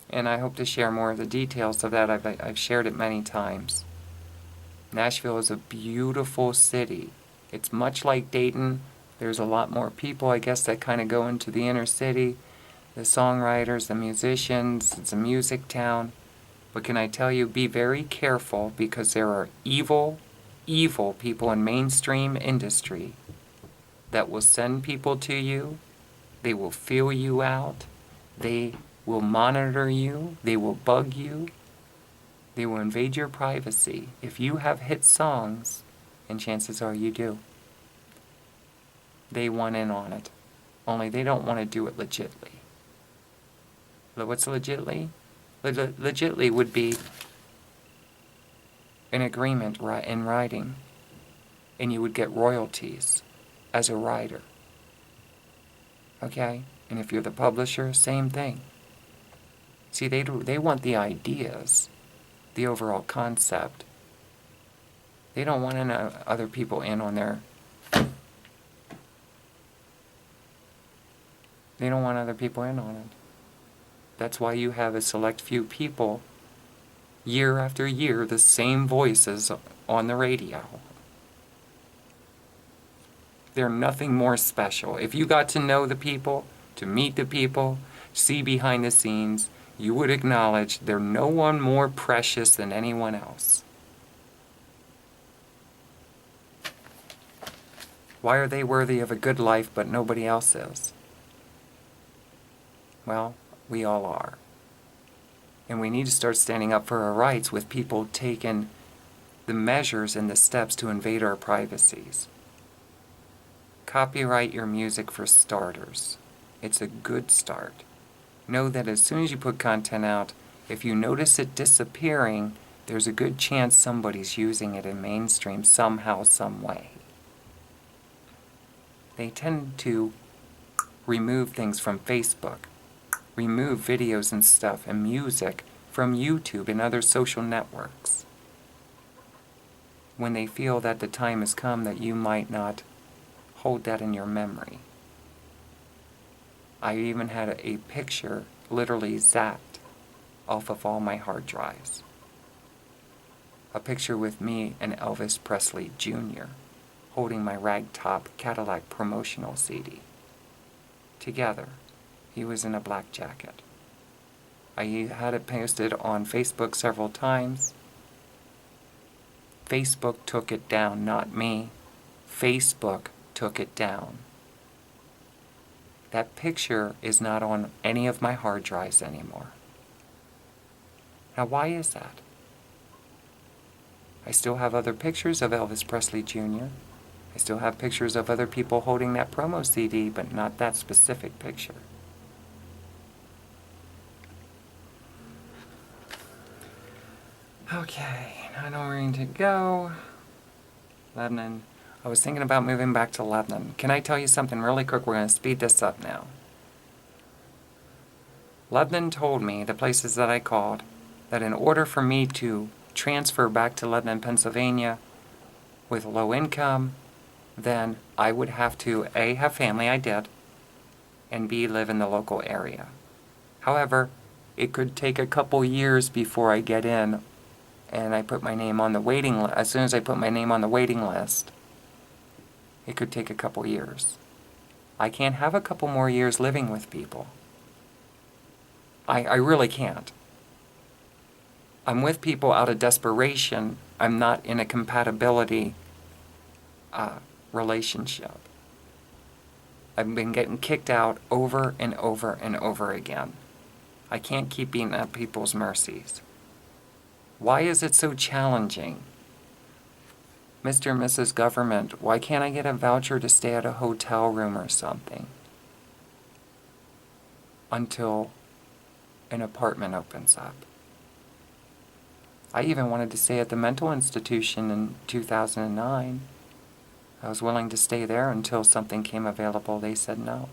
And I hope to share more of the details of that. I've shared it many times. Nashville is a beautiful city. It's much like Dayton. There's a lot more people, I guess, that kind of go into the inner city. The songwriters, the musicians, it's a music town. But can I tell you, be very careful because there are evil, evil people in mainstream industry that will send people to you. They will feel you out. They will monitor you. They will bug you. They will invade your privacy. If you have hit songs, and chances are you do, they want in on it. Only they don't want to do it legitly. What's legitly? Legitly would be an agreement in writing, and you would get royalties as a writer. Okay? And if you're the publisher, same thing. See, they want the ideas, the overall concept. They don't want other people in on their... They don't want other people in on it. That's why you have a select few people, year after year, the same voices on the radio. They're nothing more special. If you got to know the people, to meet the people, see behind the scenes, you would acknowledge they're no one more precious than anyone else. Why are they worthy of a good life but nobody else is? Well, we all are. And we need to start standing up for our rights with people taking the measures and the steps to invade our privacies. Copyright your music for starters. It's a good start. Know that as soon as you put content out, if you notice it disappearing, there's a good chance somebody's using it in mainstream somehow, some way. They tend to remove things from Facebook, remove videos and stuff and music from YouTube and other social networks when they feel that the time has come that you might not hold that in your memory. I even had a picture literally zapped off of all my hard drives. A picture with me and Elvis Presley Jr. holding my ragtop Cadillac promotional CD. Together. He was in a black jacket. I had it posted on Facebook several times. Facebook took it down, not me. Facebook took it down. That picture is not on any of my hard drives anymore. Now, why is that? I still have other pictures of Elvis Presley Jr. I still have pictures of other people holding that promo CD, but not that specific picture. Okay, I know where I need to go. Lebanon. I was thinking about moving back to Lebanon. Can I tell you something really quick? We're going to speed this up now. Lebanon told me, the places that I called, that in order for me to transfer back to Lebanon, Pennsylvania with low income, then I would have to A, have family, I did, and B, live in the local area. However, it could take a couple years before I get in and I put my name on the waiting list. As soon as I put my name on the waiting list, it could take a couple years. I can't have a couple more years living with people. I really can't. I'm with people out of desperation. I'm not in a compatibility relationship. I've been getting kicked out over and over and over again. I can't keep being at people's mercies. Why is it so challenging? Mr. and Mrs. Government, why can't I get a voucher to stay at a hotel room or something until an apartment opens up? I even wanted to stay at the mental institution in 2009. I was willing to stay there until something came available. They said no.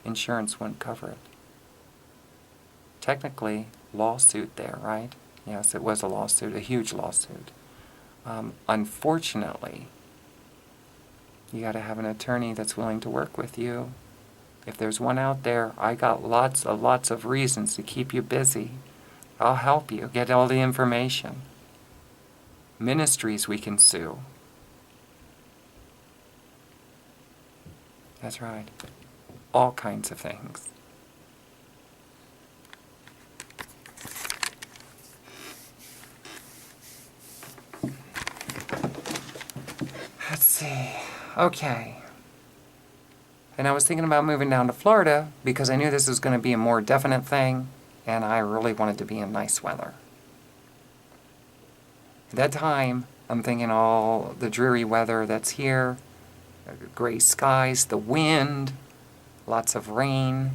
Insurance wouldn't cover it. Technically, lawsuit there, right? Yes, it was a lawsuit, a huge lawsuit. Unfortunately, you got to have an attorney that's willing to work with you. If there's one out there, I got lots of reasons to keep you busy. I'll help you get all the information. Ministries we can sue. That's right. All kinds of things. Let's see. Okay. And I was thinking about moving down to Florida because I knew this was going to be a more definite thing, and I really wanted to be in nice weather. At that time, I'm thinking all the dreary weather that's here, gray skies, the wind, lots of rain.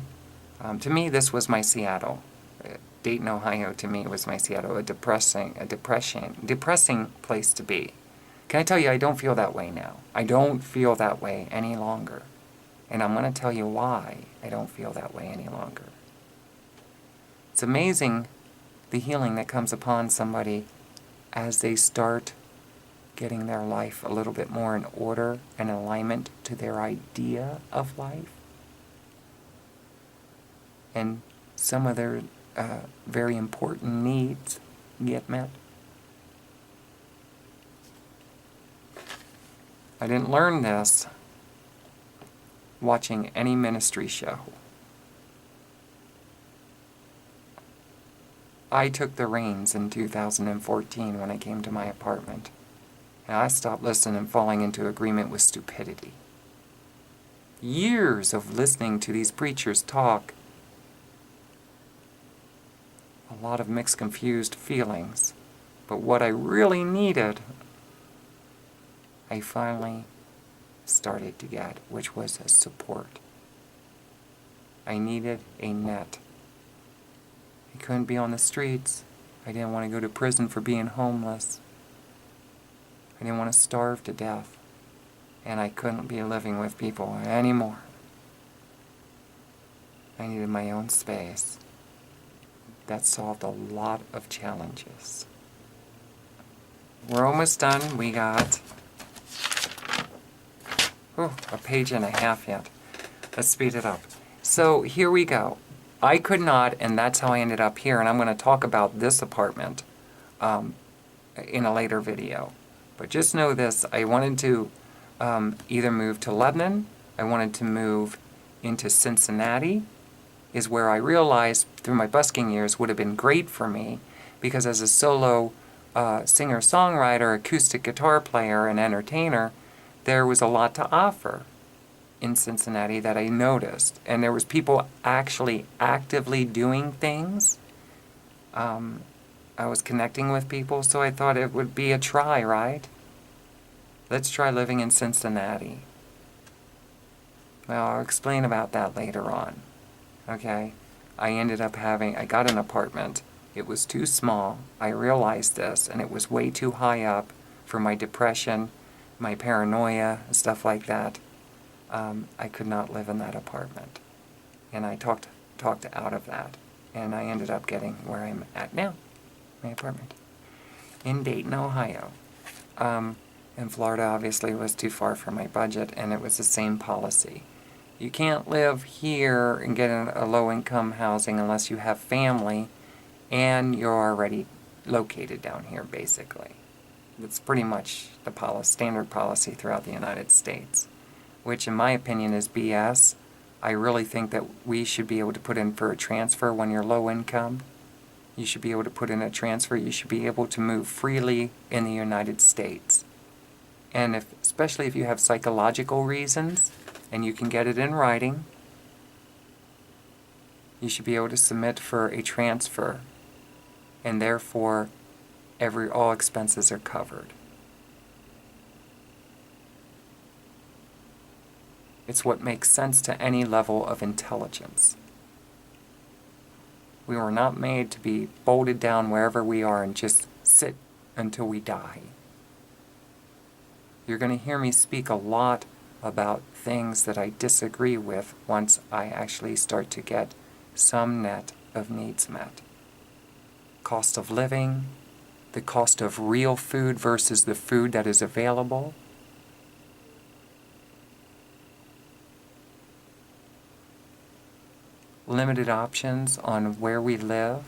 To me, this was my Seattle. Dayton, Ohio, to me, was my Seattle, a depressing place to be. Can I tell you, I don't feel that way now. I don't feel that way any longer. And I'm going to tell you why I don't feel that way any longer. It's amazing the healing that comes upon somebody as they start getting their life a little bit more in order and alignment to their idea of life. And some of their very important needs get met. I didn't learn this watching any ministry show. I took the reins in 2014 when I came to my apartment, and I stopped listening and falling into agreement with stupidity. Years of listening to these preachers talk, a lot of mixed, confused feelings, but what I really needed, I finally started to get, which was a support. I needed a net. I couldn't be on the streets. I didn't want to go to prison for being homeless. I didn't want to starve to death. And I couldn't be living with people anymore. I needed my own space. That solved a lot of challenges. We're almost done. We got a page and a half yet. Let's speed it up. So here we go. I could not, and that's how I ended up here, and I'm going to talk about this apartment in a later video. But just know this, I wanted to either move to Lebanon, I wanted to move into Cincinnati, is where I realized through my busking years would have been great for me, because as a solo singer-songwriter, acoustic guitar player, and entertainer, there was a lot to offer in Cincinnati that I noticed. And there was people actually actively doing things. I was connecting with people, so I thought it would be a try, right? Let's try living in Cincinnati. Well, I'll explain about that later on. Okay? I got an apartment It was too small. I realized this, and it was way too high up for my depression, my paranoia, stuff like that. I could not live in that apartment. And I talked out of that. And I ended up getting where I'm at now, my apartment, in Dayton, Ohio. And Florida obviously was too far for my budget, and it was the same policy. You can't live here and get a low-income housing unless you have family and you're already located down here, basically. That's pretty much the standard policy throughout the United States, which in my opinion is BS. I really think that we should be able to put in for a transfer when you're low income. You should be able to put in a transfer. You should be able to move freely in the United States. And especially if you have psychological reasons and you can get it in writing, you should be able to submit for a transfer, and therefore all expenses are covered. It's what makes sense to any level of intelligence. We were not made to be bolted down wherever we are and just sit until we die. You're going to hear me speak a lot about things that I disagree with once I actually start to get some net of needs met. Cost of living, the cost of real food versus the food that is available. Limited options on where we live.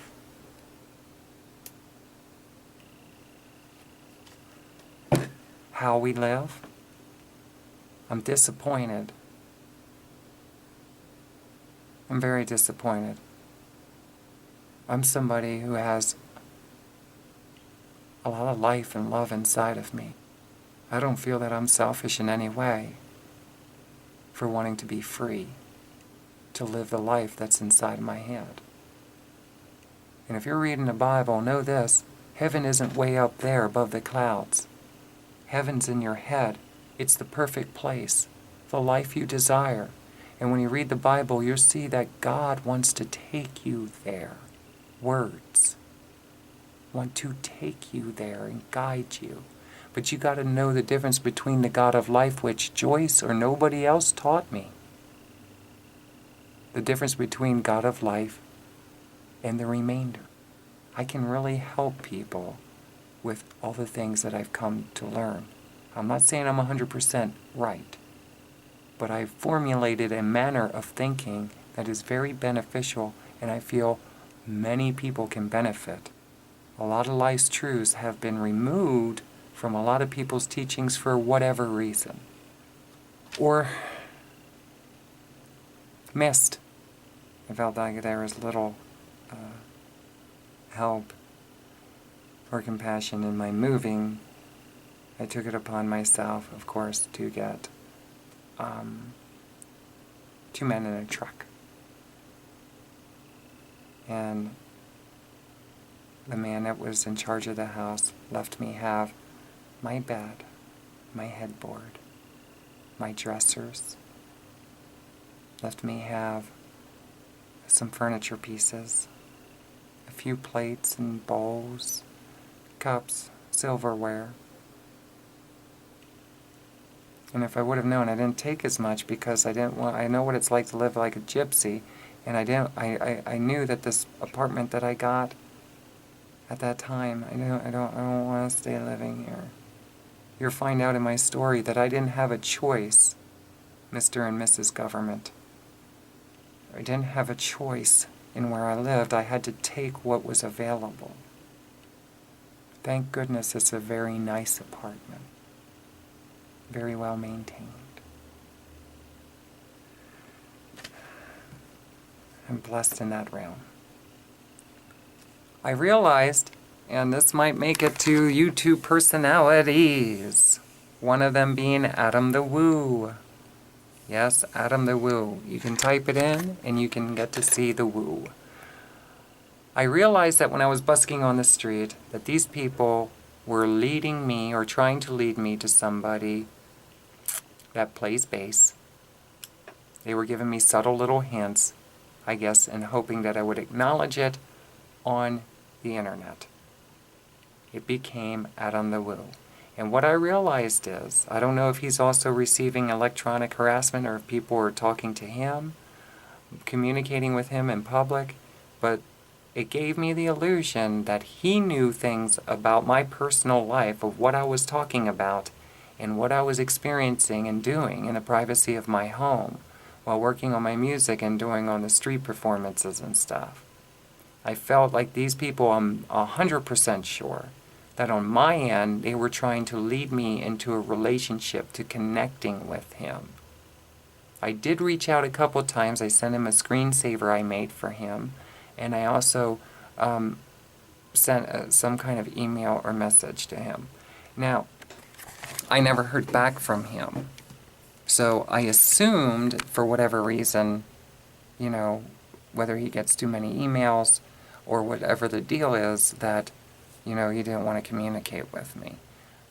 How we live. I'm disappointed. I'm very disappointed. I'm somebody who has a lot of life and love inside of me. I don't feel that I'm selfish in any way for wanting to be free, to live the life that's inside my head. And if you're reading the Bible, know this: heaven isn't way up there above the clouds. Heaven's in your head. It's the perfect place, the life you desire. And when you read the Bible, you'll see that God wants to take you there. Words want to take you there and guide you. But you got to know the difference between the God of life, which Joyce or nobody else taught me. The difference between God of life and the remainder. I can really help people with all the things that I've come to learn. I'm not saying I'm 100% right, but I've formulated a manner of thinking that is very beneficial, and I feel many people can benefit. A lot of life's truths have been removed from a lot of people's teachings for whatever reason, or missed. I felt like there was little help or compassion in my moving. I took it upon myself, of course, to get 2 men in a truck. And the man that was in charge of the house left me have my bed, my headboard, my dressers, left me have some furniture pieces, a few plates and bowls, cups, silverware. And if I would have known, I didn't take as much because I know what it's like to live like a gypsy, and I knew that this apartment that I got at that time, I don't want to stay living here. You'll find out in my story that I didn't have a choice, Mr. and Mrs. Government. I didn't have a choice in where I lived. I had to take what was available. Thank goodness it's a very nice apartment. Very well maintained. I'm blessed in that realm. I realized, and this might make it to YouTube personalities, one of them being Adam the Woo. Yes, Adam the Woo. You can type it in and you can get to see the woo. I realized that when I was busking on the street that these people were leading me or trying to lead me to somebody that plays bass. They were giving me subtle little hints, I guess, and hoping that I would acknowledge it on the internet. It became Adam the Woo. And what I realized is, I don't know if he's also receiving electronic harassment or if people are talking to him, communicating with him in public, but it gave me the illusion that he knew things about my personal life, of what I was talking about and what I was experiencing and doing in the privacy of my home while working on my music and doing on the street performances and stuff. I felt like these people, I'm 100% sure, that on my end, they were trying to lead me into a relationship, to connecting with him. I did reach out a couple times. I sent him a screensaver I made for him, and I also sent some kind of email or message to him. Now, I never heard back from him, so I assumed, for whatever reason, whether he gets too many emails or whatever the deal is, that he didn't want to communicate with me,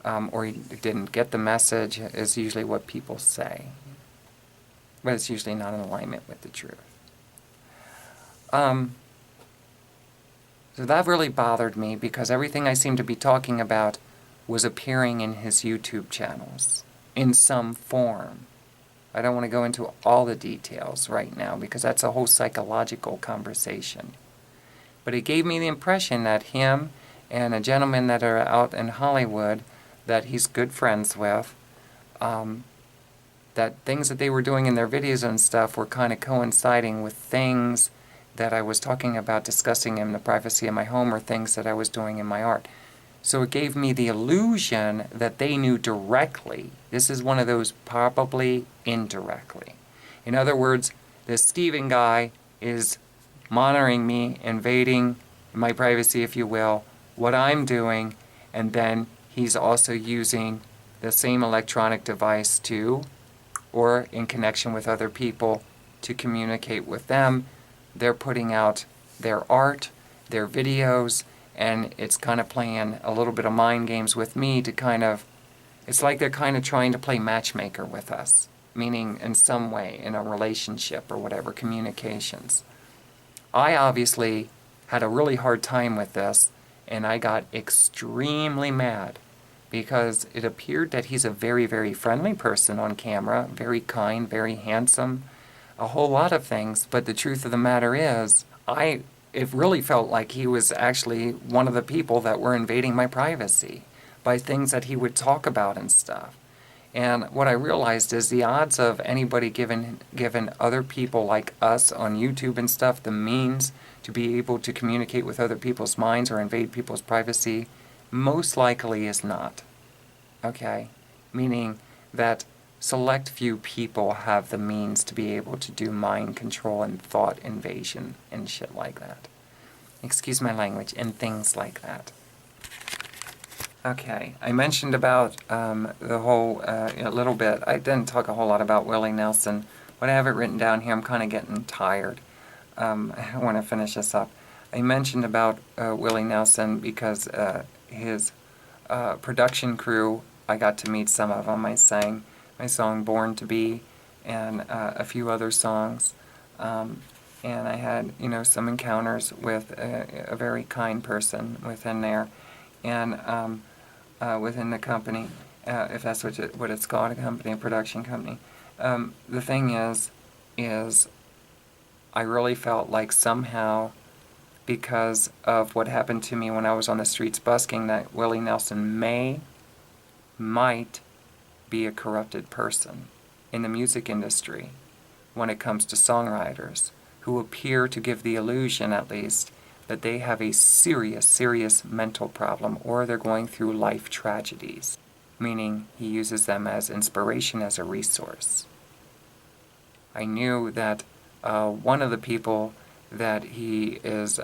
or he didn't get the message, is usually what people say, but it's usually not in alignment with the truth. So that really bothered me, because everything I seemed to be talking about was appearing in his YouTube channels in some form. I don't want to go into all the details right now, because that's a whole psychological conversation. But it gave me the impression that him and a gentleman that are out in Hollywood that he's good friends with, that things that they were doing in their videos and stuff were kind of coinciding with things that I was talking about, discussing in the privacy of my home, or things that I was doing in my art. So it gave me the illusion that they knew directly. This is one of those probably indirectly. In other words, this Steven guy is monitoring me, invading my privacy, if you will, what I'm doing, and then he's also using the same electronic device to, or in connection with other people, to communicate with them. They're putting out their art, their videos, and it's kind of playing a little bit of mind games with me to kind of, it's like they're kind of trying to play matchmaker with us, meaning in some way, in a relationship or whatever, communications. I obviously had a really hard time with this, and I got extremely mad, because it appeared that he's a very, very friendly person on camera, very kind, very handsome, a whole lot of things, but the truth of the matter is, it really felt like he was actually one of the people that were invading my privacy by things that he would talk about and stuff. And what I realized is the odds of anybody given other people like us on YouTube and stuff the means to be able to communicate with other people's minds or invade people's privacy most likely is not. Okay? Meaning that select few people have the means to be able to do mind control and thought invasion and shit like that. Excuse my language, and things like that. Okay, I mentioned about the whole, a little bit. I didn't talk a whole lot about Willie Nelson, but I have it written down here. I'm kind of getting tired. I want to finish this up. I mentioned about Willie Nelson because his production crew, I got to meet some of them. I sang my song Born to Be and a few other songs. And I had, some encounters with a very kind person within there. And within the company, if that's what it's called, a company, a production company. The thing is I really felt like somehow, because of what happened to me when I was on the streets busking, that Willie Nelson might be a corrupted person in the music industry when it comes to songwriters who appear to give the illusion, at least, that they have a serious, serious mental problem, or they're going through life tragedies, meaning he uses them as inspiration, as a resource. I knew that one of the people that he is,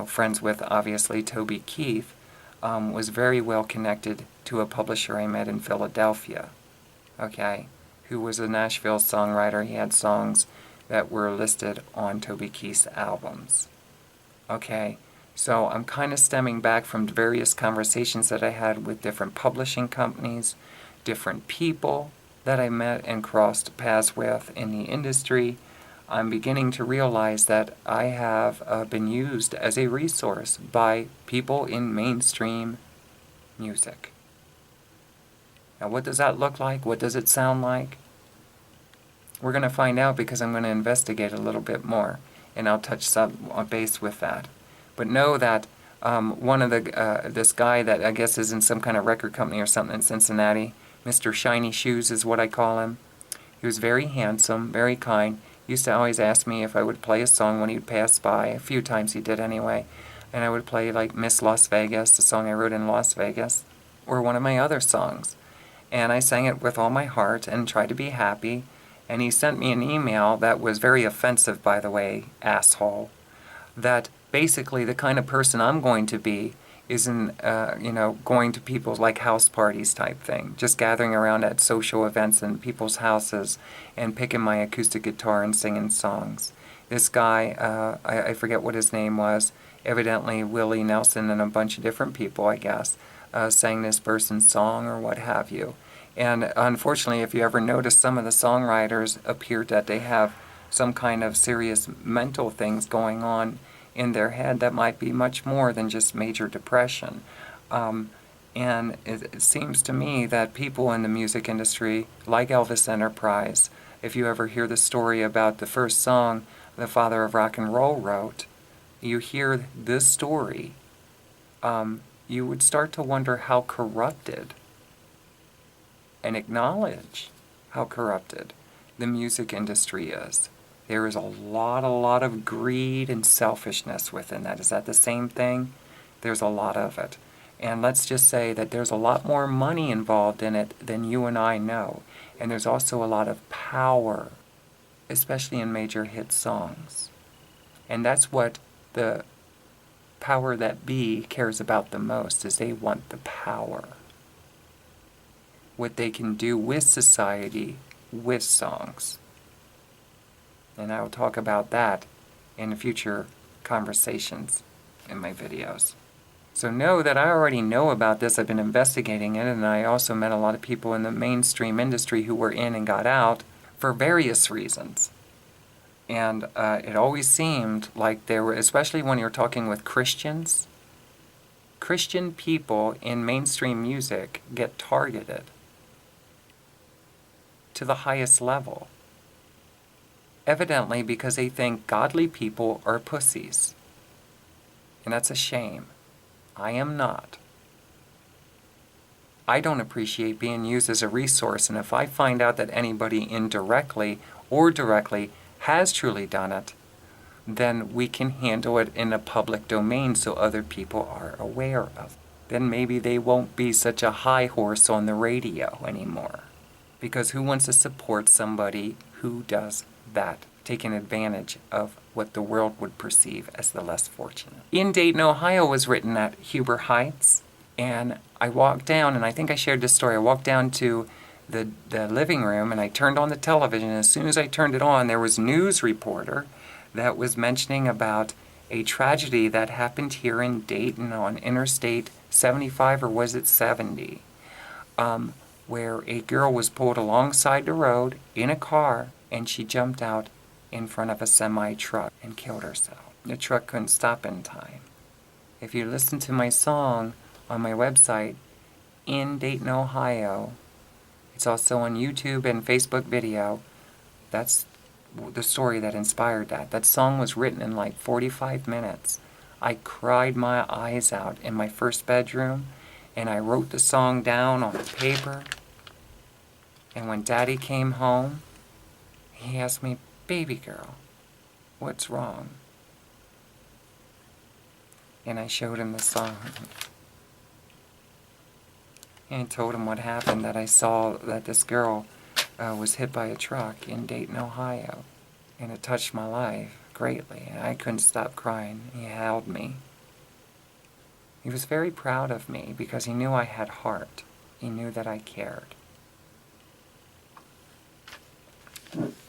friends with, obviously, Toby Keith, was very well connected to a publisher I met in Philadelphia, okay, who was a Nashville songwriter. He had songs that were listed on Toby Keith's albums. Okay, so I'm kind of stemming back from various conversations that I had with different publishing companies, different people that I met and crossed paths with in the industry, I'm beginning to realize that I have been used as a resource by people in mainstream music. Now, what does that look like? What does it sound like? We're going to find out because I'm going to investigate a little bit more, and I'll touch some base with that. But know that one of the this guy that I guess is in some kind of record company or something in Cincinnati, Mr. Shiny Shoes is what I call him. He was very handsome, very kind. He used to always ask me if I would play a song when he'd pass by. A few times he did anyway. And I would play like Miss Las Vegas, the song I wrote in Las Vegas, or one of my other songs. And I sang it with all my heart and tried to be happy. And he sent me an email that was very offensive, by the way, asshole, that basically the kind of person I'm going to be is going to people's like house parties type thing, just gathering around at social events in people's houses and picking my acoustic guitar and singing songs. This guy, I forget what his name was, evidently Willie Nelson and a bunch of different people, I guess, sang this person's song or what have you. And unfortunately, if you ever notice, some of the songwriters appear that they have some kind of serious mental things going on in their head that might be much more than just major depression. And it seems to me that people in the music industry, like Elvis Enterprise, if you ever hear the story about the first song the father of rock and roll wrote, you hear this story, you would start to wonder how corrupted, and acknowledge how corrupted the music industry is. There is a lot of greed and selfishness within that. Is that the same thing? There's a lot of it. And let's just say that there's a lot more money involved in it than you and I know. And there's also a lot of power, especially in major hit songs. And that's what the power that be cares about the most, is they want the power. What they can do with society, with songs. And I will talk about that in future conversations in my videos. So know that I already know about this. I've been investigating it, and I also met a lot of people in the mainstream industry who were in and got out for various reasons. And it always seemed like there were, especially when you're talking with Christians, Christian people in mainstream music get targeted to the highest level. Evidently because they think godly people are pussies. And that's a shame. I am not. I don't appreciate being used as a resource, and if I find out that anybody indirectly or directly has truly done it, then we can handle it in a public domain so other people are aware of it. Then maybe they won't be such a high horse on the radio anymore. Because who wants to support somebody who does that, taking advantage of what the world would perceive as the less fortunate? In Dayton, Ohio was written at Huber Heights, and I walked down, and I think I shared this story, I walked down to the living room, and I turned on the television, and as soon as I turned it on, there was a news reporter that was mentioning about a tragedy that happened here in Dayton on Interstate 75, or was it 70? Where a girl was pulled alongside the road in a car, and she jumped out in front of a semi-truck and killed herself. The truck couldn't stop in time. If you listen to my song on my website, in Dayton, Ohio, it's also on YouTube and Facebook video, that's the story that inspired that. That song was written in like 45 minutes. I cried my eyes out in my first bedroom, and I wrote the song down on paper. And when Daddy came home, he asked me, "Baby girl, what's wrong?" And I showed him the song. And I told him what happened, that I saw that this girl was hit by a truck in Dayton, Ohio. And it touched my life greatly, and I couldn't stop crying. He held me. He was very proud of me because he knew I had heart. He knew that I cared.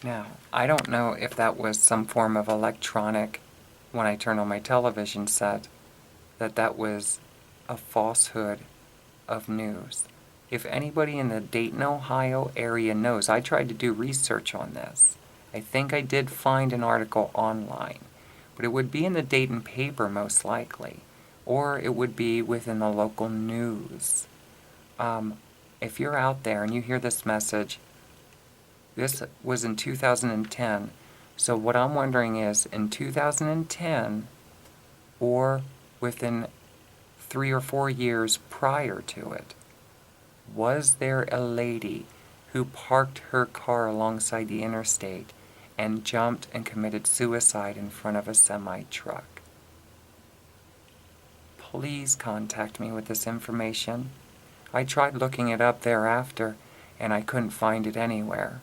Now, I don't know if that was some form of electronic, when I turned on my television set, that was a falsehood of news. If anybody in the Dayton, Ohio area knows, I tried to do research on this. I think I did find an article online, but it would be in the Dayton paper most likely, or it would be within the local news. If you're out there and you hear this message, this was in 2010, so what I'm wondering is, in 2010, or within 3 or 4 years prior to it, was there a lady who parked her car alongside the interstate and jumped and committed suicide in front of a semi-truck? Please contact me with this information. I tried looking it up thereafter, and I couldn't find it anywhere.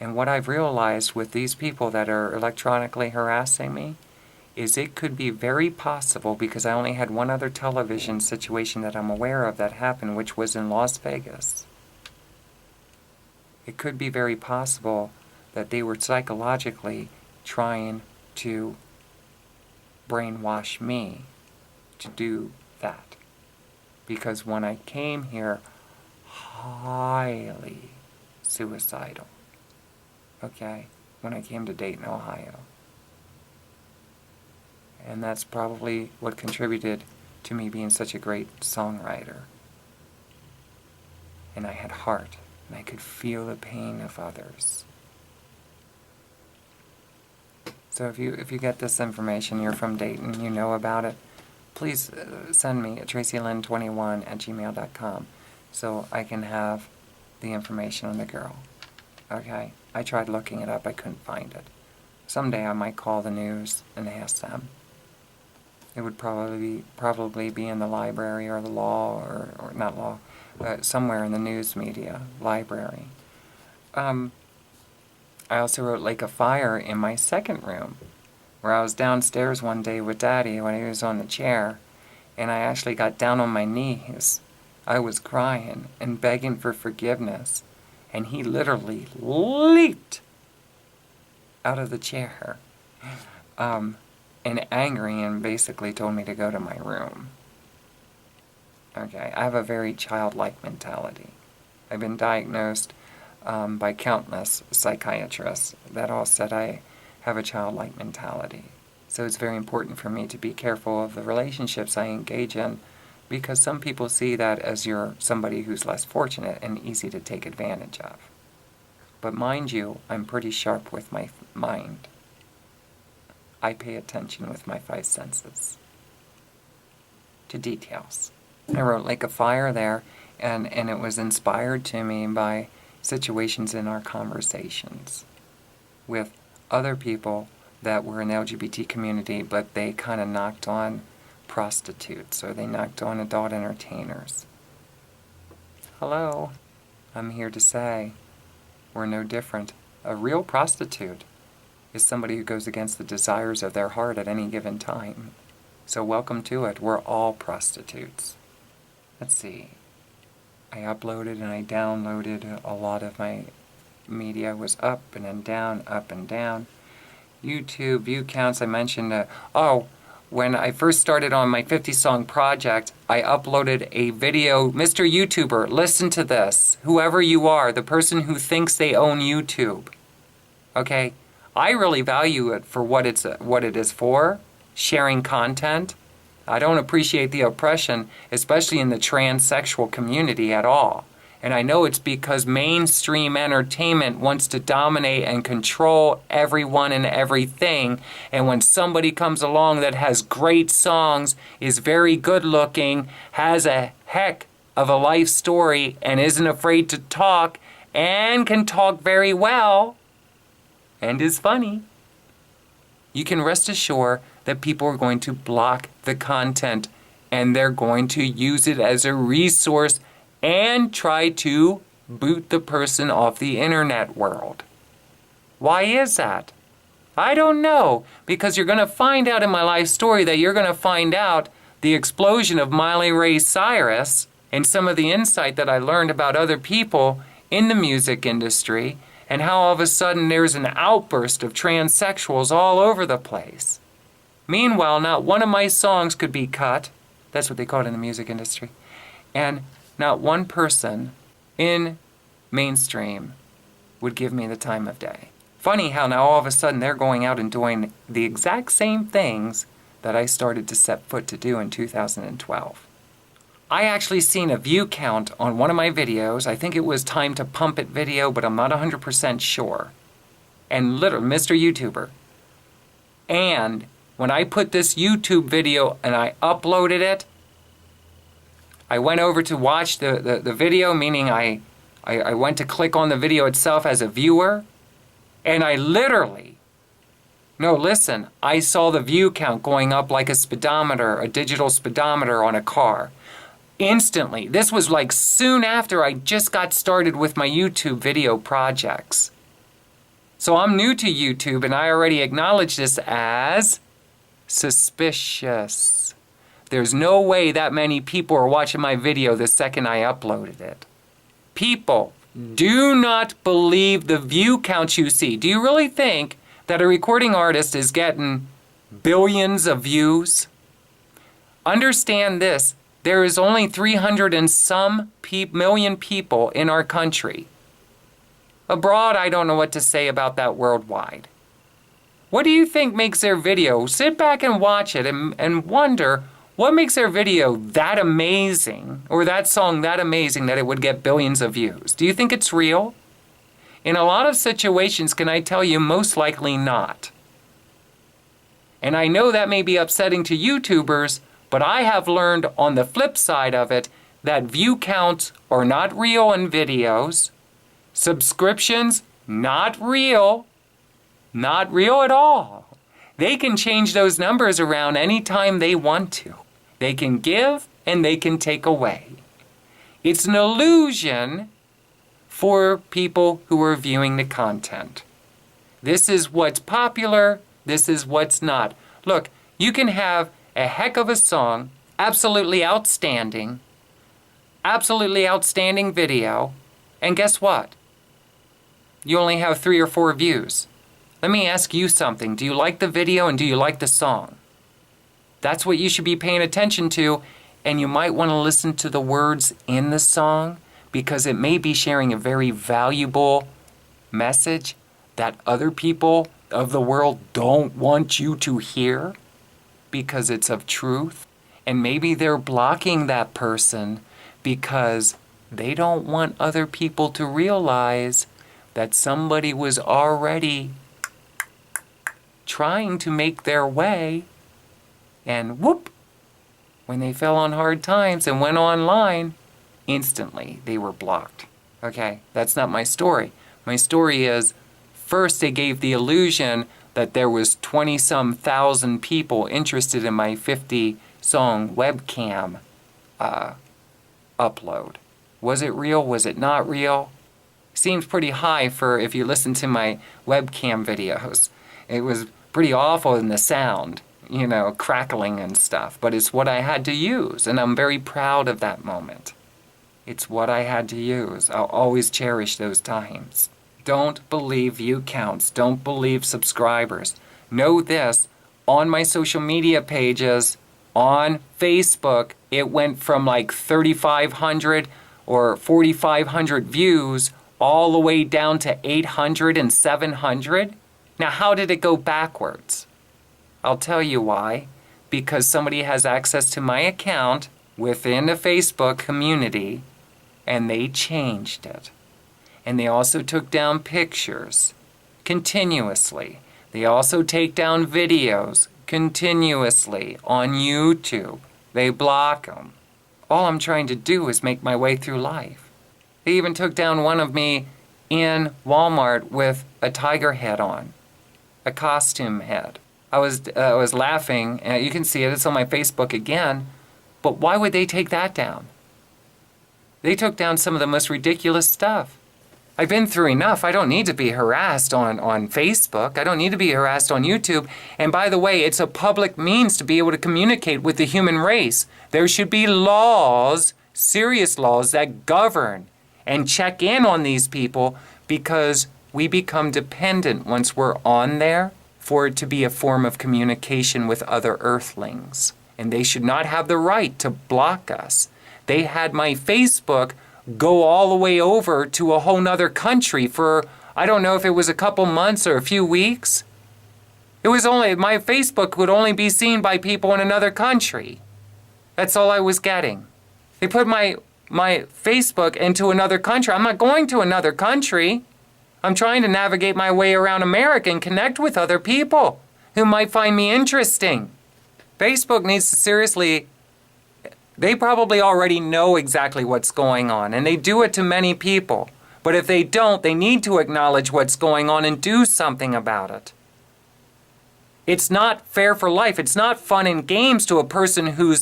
And what I've realized with these people that are electronically harassing me is it could be very possible, because I only had one other television situation that I'm aware of that happened, which was in Las Vegas. It could be very possible that they were psychologically trying to brainwash me to do that. Because when I came here, highly suicidal. Okay? When I came to Dayton, Ohio. And that's probably what contributed to me being such a great songwriter. And I had heart, and I could feel the pain of others. So if you get this information, you're from Dayton, you know about it, please send me at tracilyn21@gmail.com so I can have the information on the girl. Okay? I tried looking it up, I couldn't find it. Someday I might call the news and ask them. It would probably be in the library or the law, or not law, somewhere in the news media library. I also wrote Lake of Fire in my second room, where I was downstairs one day with Daddy when he was on the chair, and I actually got down on my knees. I was crying and begging for forgiveness, and he literally leaped out of the chair. And angry, and basically told me to go to my room. Okay, I have a very childlike mentality. I've been diagnosed by countless psychiatrists that all said I have a childlike mentality. So it's very important for me to be careful of the relationships I engage in, because some people see that as you're somebody who's less fortunate and easy to take advantage of. But mind you, I'm pretty sharp with my mind. I pay attention with my 5 senses to details. I wrote Lake of Fire there, and it was inspired to me by situations in our conversations with other people that were in the LGBT community, but they kind of knocked on prostitutes, or they knocked on adult entertainers. Hello, I'm here to say we're no different. A real prostitute is somebody who goes against the desires of their heart at any given time. So welcome to it. We're all prostitutes. Let's see. I uploaded and I downloaded a lot of my media. Was up and then down, up and down. YouTube view counts, I mentioned, when I first started on my 50-song project, I uploaded a video. Mr. YouTuber, listen to this. Whoever you are, the person who thinks they own YouTube. Okay? I really value it for what it is for, sharing content. I don't appreciate the oppression, especially in the transsexual community at all. And I know it's because mainstream entertainment wants to dominate and control everyone and everything. And when somebody comes along that has great songs, is very good looking, has a heck of a life story, and isn't afraid to talk, and can talk very well, and is funny, you can rest assured that people are going to block the content, and they're going to use it as a resource and try to boot the person off the internet world. Why is that? I don't know, because you're going to find out in my life story that you're going to find out the explosion of Miley Ray Cyrus and some of the insight that I learned about other people in the music industry, and how all of a sudden there's an outburst of transsexuals all over the place. Meanwhile, not one of my songs could be cut. That's what they call it in the music industry. And not one person in mainstream would give me the time of day. Funny how now all of a sudden they're going out and doing the exact same things that I started to set foot to do in 2012. I actually seen a view count on one of my videos. I think it was Time to Pump It video, but I'm not 100% sure. And literally, Mr. YouTuber. And when I put this YouTube video and I uploaded it, I went over to watch the video, meaning I went to click on the video itself as a viewer, and I literally, no, listen, I saw the view count going up like a speedometer, a digital speedometer on a car. Instantly. This was like soon after I just got started with my YouTube video projects. So I'm new to YouTube and I already acknowledge this as suspicious. There's no way that many people are watching my video the second I uploaded it. People, do not believe the view counts you see. Do you really think that a recording artist is getting billions of views? Understand this. There is only 300 and some million people in our country. Abroad, I don't know what to say about that worldwide. What do you think makes their video? Sit back and watch it and wonder what makes their video that amazing, or that song that amazing that it would get billions of views. Do you think it's real? In a lot of situations, can I tell you, most likely not. And I know that may be upsetting to YouTubers, but I have learned on the flip side of it that view counts are not real in videos. Subscriptions, not real. Not real at all. They can change those numbers around anytime they want to. They can give and they can take away. It's an illusion for people who are viewing the content. This is what's popular. This is what's not. Look, you can have a heck of a song, absolutely outstanding video, and guess what? You only have 3 or 4 views. Let me ask you something. Do you like the video and do you like the song? That's what you should be paying attention to, and you might want to listen to the words in the song because it may be sharing a very valuable message that other people of the world don't want you to hear because it's of truth. And maybe they're blocking that person because they don't want other people to realize that somebody was already trying to make their way, and whoop, when they fell on hard times and went online, instantly they were blocked. Okay, that's not my story. My story is, first they gave the illusion that there was 20-some thousand people interested in my 50-song webcam upload. Was it real? Was it not real? Seems pretty high for if you listen to my webcam videos. It was pretty awful in the sound, you know, crackling and stuff, but it's what I had to use, and I'm very proud of that moment. It's what I had to use. I'll always cherish those times. Don't believe view counts. Don't believe subscribers. Know this, on my social media pages, on Facebook, it went from like 3,500 or 4,500 views all the way down to 800 and 700. Now, how did it go backwards? I'll tell you why. Because somebody has access to my account within the Facebook community, and they changed it. And they also took down pictures continuously. They also take down videos continuously on YouTube. They block them. All I'm trying to do is make my way through life. They even took down one of me in Walmart with a tiger head on, a costume head. I was laughing, and you can see it. It's on my Facebook again. But why would they take that down? They took down some of the most ridiculous stuff. I've been through enough. I don't need to be harassed on Facebook. I don't need to be harassed on YouTube. And by the way, it's a public means to be able to communicate with the human race. There should be laws, serious laws, that govern and check in on these people, because we become dependent once we're on there for it to be a form of communication with other earthlings. And they should not have the right to block us. They had my Facebook go all the way over to a whole nother country for I don't know if it was a couple months or a few weeks. It was only, my Facebook would only be seen by people in another country. That's all I was getting. They put my Facebook into another country. I'm not going to another country. I'm trying to navigate my way around America and connect with other people who might find me interesting. Facebook needs to seriously, they probably already know exactly what's going on, and they do it to many people. But if they don't, they need to acknowledge what's going on and do something about it. It's not fair for life. It's not fun and games to a person who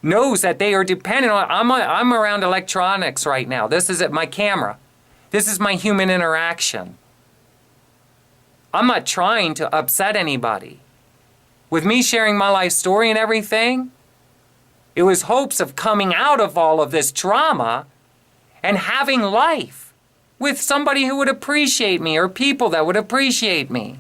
knows that they are dependent on, I'm around electronics right now. This is my camera. This is my human interaction. I'm not trying to upset anybody. With me sharing my life story and everything, it was hopes of coming out of all of this drama and having life with somebody who would appreciate me or people that would appreciate me.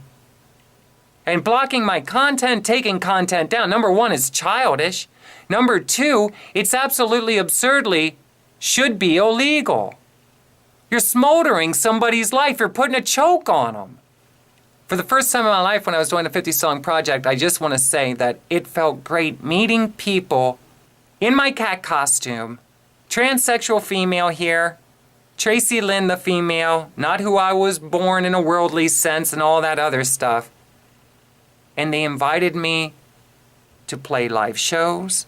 And blocking my content, taking content down, number one, is childish. Number two, it's absolutely absurdly should be illegal. You're smoldering somebody's life. You're putting a choke on them. For the first time in my life when I was doing a 50-song project, I just want to say that it felt great meeting people in my cat costume, transsexual female here, Tracilyn the female, not who I was born in a worldly sense and all that other stuff. And they invited me to play live shows.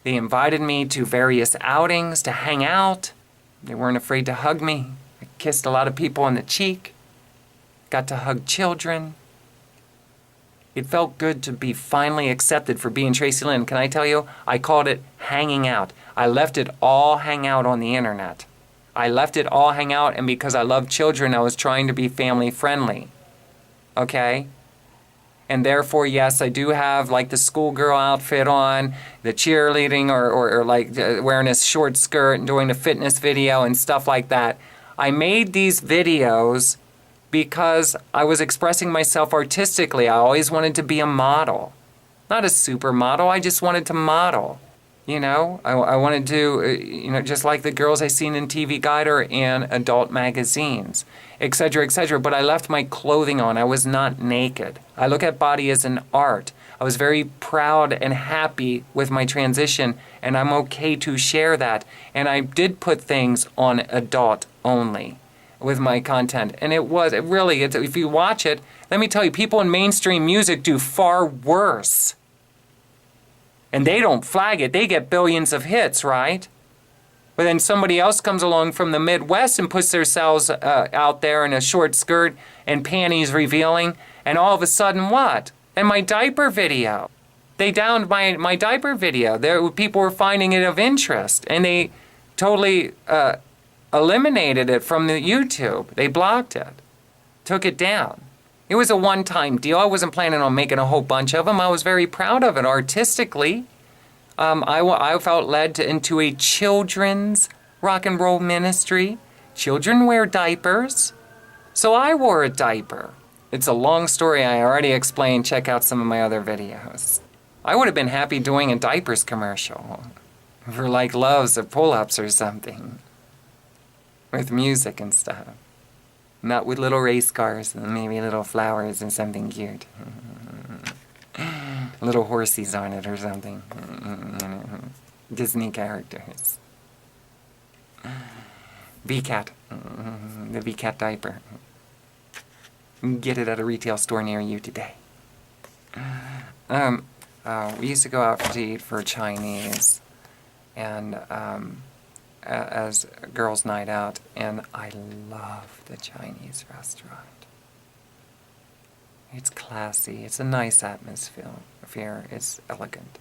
They invited me to various outings to hang out. They weren't afraid to hug me. I kissed a lot of people on the cheek. Got to hug children. It felt good to be finally accepted for being Tracilyn. Can I tell you? I called it hanging out. I left it all hang out on the internet. I left it all hang out, and because I love children, I was trying to be family friendly. Okay? And therefore, yes, I do have like the schoolgirl outfit on, the cheerleading or like wearing a short skirt and doing a fitness video and stuff like that. I made these videos because I was expressing myself artistically. I always wanted to be a model. Not a supermodel, I just wanted to model. You know, I wanted to, just like the girls I seen in TV Guide or in adult magazines, etc., etc. But I left my clothing on. I was not naked. I look at body as an art. I was very proud and happy with my transition, and I'm okay to share that. And I did put things on adult only with my content. And if you watch it, let me tell you, people in mainstream music do far worse. And they don't flag it. They get billions of hits, right? But then somebody else comes along from the Midwest and puts themselves out there in a short skirt and panties revealing, and all of a sudden what? And my diaper video. They downed my diaper video. People were finding it of interest, and they totally eliminated it from the YouTube. They blocked it, took it down. It was a one-time deal. I wasn't planning on making a whole bunch of them. I was very proud of it artistically. I felt led into a children's rock and roll ministry. Children wear diapers, so I wore a diaper. It's a long story I already explained. Check out some of my other videos. I would have been happy doing a diapers commercial for like Loves or Pull-Ups or something with music and stuff. Not with little race cars and maybe little flowers and something cute. Little horsies on it or something. Disney characters. V-Cat. The V-Cat diaper. You can get it at a retail store near you today. We used to go out to eat for Chinese and as a girls' night out, and I love the Chinese restaurant. It's classy. It's a nice atmosphere. It's elegant.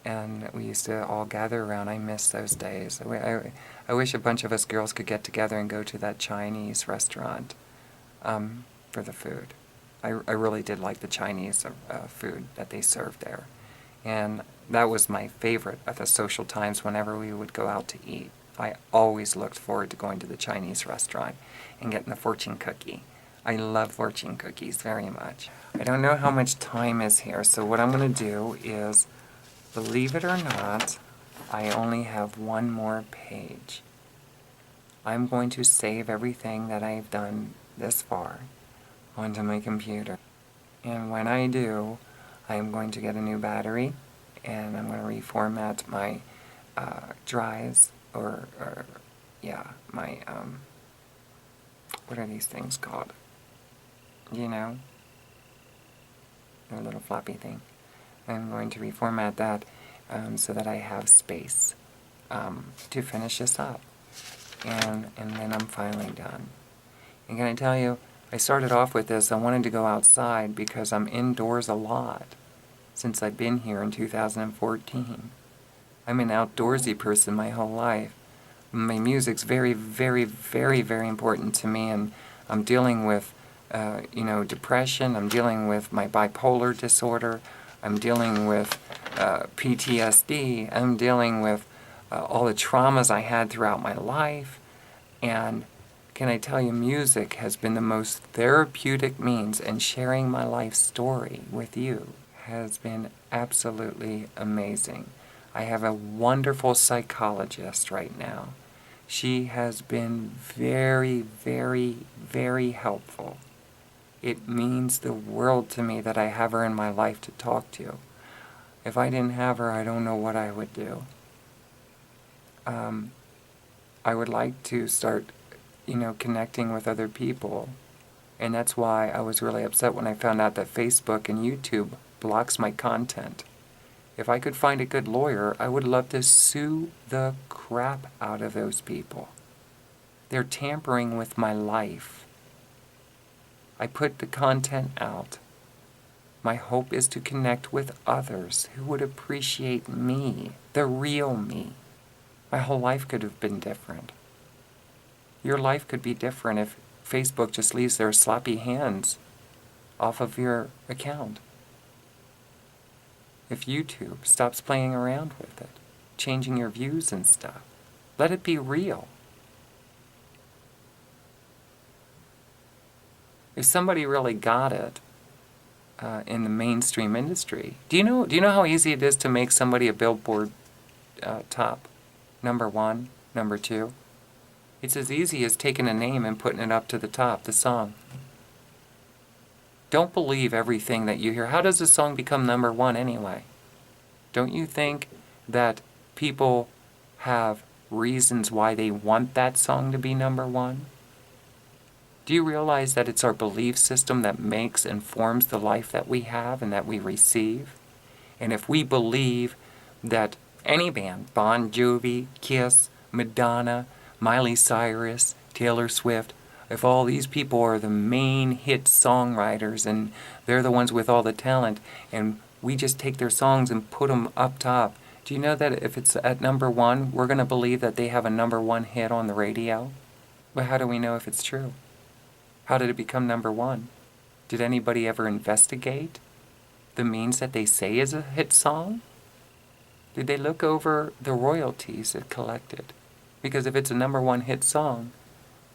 And we used to all gather around. I miss those days. I wish a bunch of us girls could get together and go to that Chinese restaurant for the food. I really did like the Chinese food that they served there. And that was my favorite at the social times whenever we would go out to eat. I always looked forward to going to the Chinese restaurant and getting the fortune cookie. I love fortune cookies very much. I don't know how much time is here, so what I'm going to do is, believe it or not, I only have one more page. I'm going to save everything that I've done this far onto my computer. And when I do, I am going to get a new battery, and I'm going to reformat my drives, my, what are these things called? You know? Their little floppy thing. I'm going to reformat that so that I have space to finish this up. And then I'm finally done. And can I tell you, I started off with this, I wanted to go outside because I'm indoors a lot since I've been here in 2014. I'm an outdoorsy person my whole life. My music's very, very, very, very important to me, and I'm dealing with, depression. I'm dealing with my bipolar disorder. I'm dealing with PTSD. I'm dealing with all the traumas I had throughout my life. And can I tell you, music has been the most therapeutic means, and sharing my life story with you has been absolutely amazing. I have a wonderful psychologist right now. She has been very, very, very helpful. It means the world to me that I have her in my life to talk to. If I didn't have her, I don't know what I would do. I would like to start, connecting with other people. And that's why I was really upset when I found out that Facebook and YouTube blocks my content. If I could find a good lawyer, I would love to sue the crap out of those people. They're tampering with my life. I put the content out. My hope is to connect with others who would appreciate me, the real me. My whole life could have been different. Your life could be different if Facebook just leaves their sloppy hands off of your account. If YouTube stops playing around with it, changing your views and stuff. Let it be real. If somebody really got it in the mainstream industry, do you know how easy it is to make somebody a Billboard top? Number 1, number 2? It's as easy as taking a name and putting it up to the top, the song. Don't believe everything that you hear. How does a song become number 1 anyway? Don't you think that people have reasons why they want that song to be number 1? Do you realize that it's our belief system that makes and forms the life that we have and that we receive? And if we believe that any band, Bon Jovi, Kiss, Madonna, Miley Cyrus, Taylor Swift, if all these people are the main hit songwriters and they're the ones with all the talent, and we just take their songs and put them up top, do you know that if it's at number 1, we're going to believe that they have a number 1 hit on the radio? But how do we know if it's true? How did it become number 1? Did anybody ever investigate the means that they say is a hit song? Did they look over the royalties it collected? Because if it's a number 1 hit song,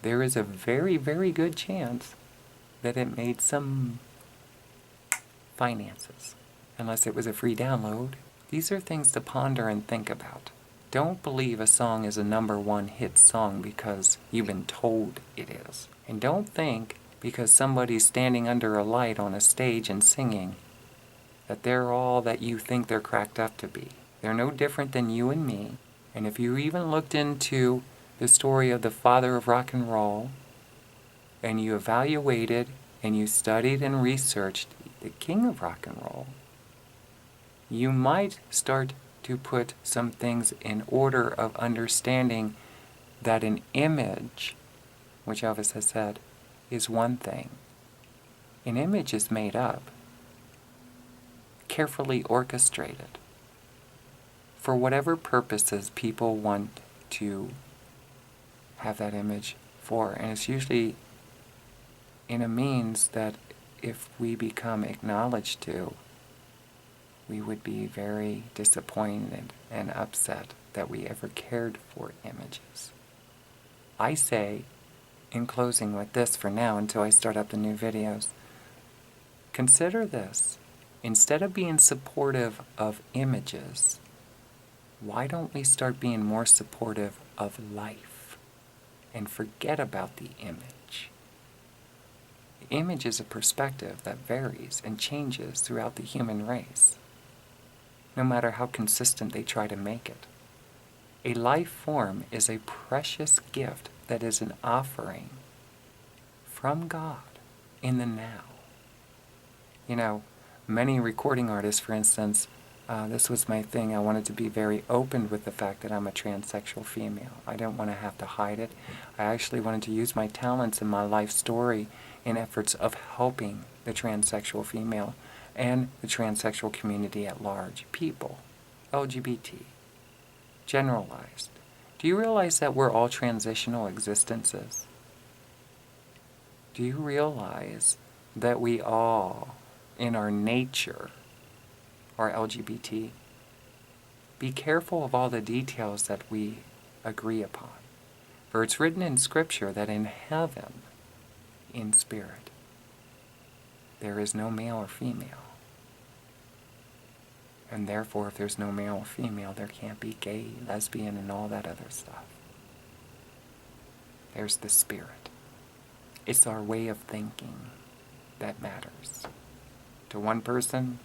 there is a very, very good chance that it made some finances, unless it was a free download. These are things to ponder and think about. Don't believe a song is a number 1 hit song because you've been told it is. And don't think because somebody's standing under a light on a stage and singing that they're all that you think they're cracked up to be. They're no different than you and me. And if you even looked into the story of the father of rock and roll, and you evaluated and you studied and researched the king of rock and roll, you might start to put some things in order of understanding that an image, which Elvis has said, is one thing. An image is made up, carefully orchestrated, for whatever purposes people want to have that image for. And it's usually in a means that if we become acknowledged to, we would be very disappointed and upset that we ever cared for images. I say, in closing with this for now until I start up the new videos, consider this. Instead of being supportive of images, why don't we start being more supportive of life? and forget about the image. The image is a perspective that varies and changes throughout the human race, no matter how consistent they try to make it. A life form is a precious gift that is an offering from God in the now. You know, many recording artists, for instance, this was my thing. I wanted to be very open with the fact that I'm a transsexual female. I didn't want to have to hide it. I actually wanted to use my talents and my life story in efforts of helping the transsexual female and the transsexual community at large. People, LGBT, generalized. Do you realize that we're all transitional existences? Do you realize that we all, in our nature, are LGBT? Be careful of all the details that we agree upon. For it's written in Scripture that in heaven, in spirit, there is no male or female. And therefore, if there's no male or female, there can't be gay, lesbian, and all that other stuff. There's the spirit. It's our way of thinking that matters. To one person,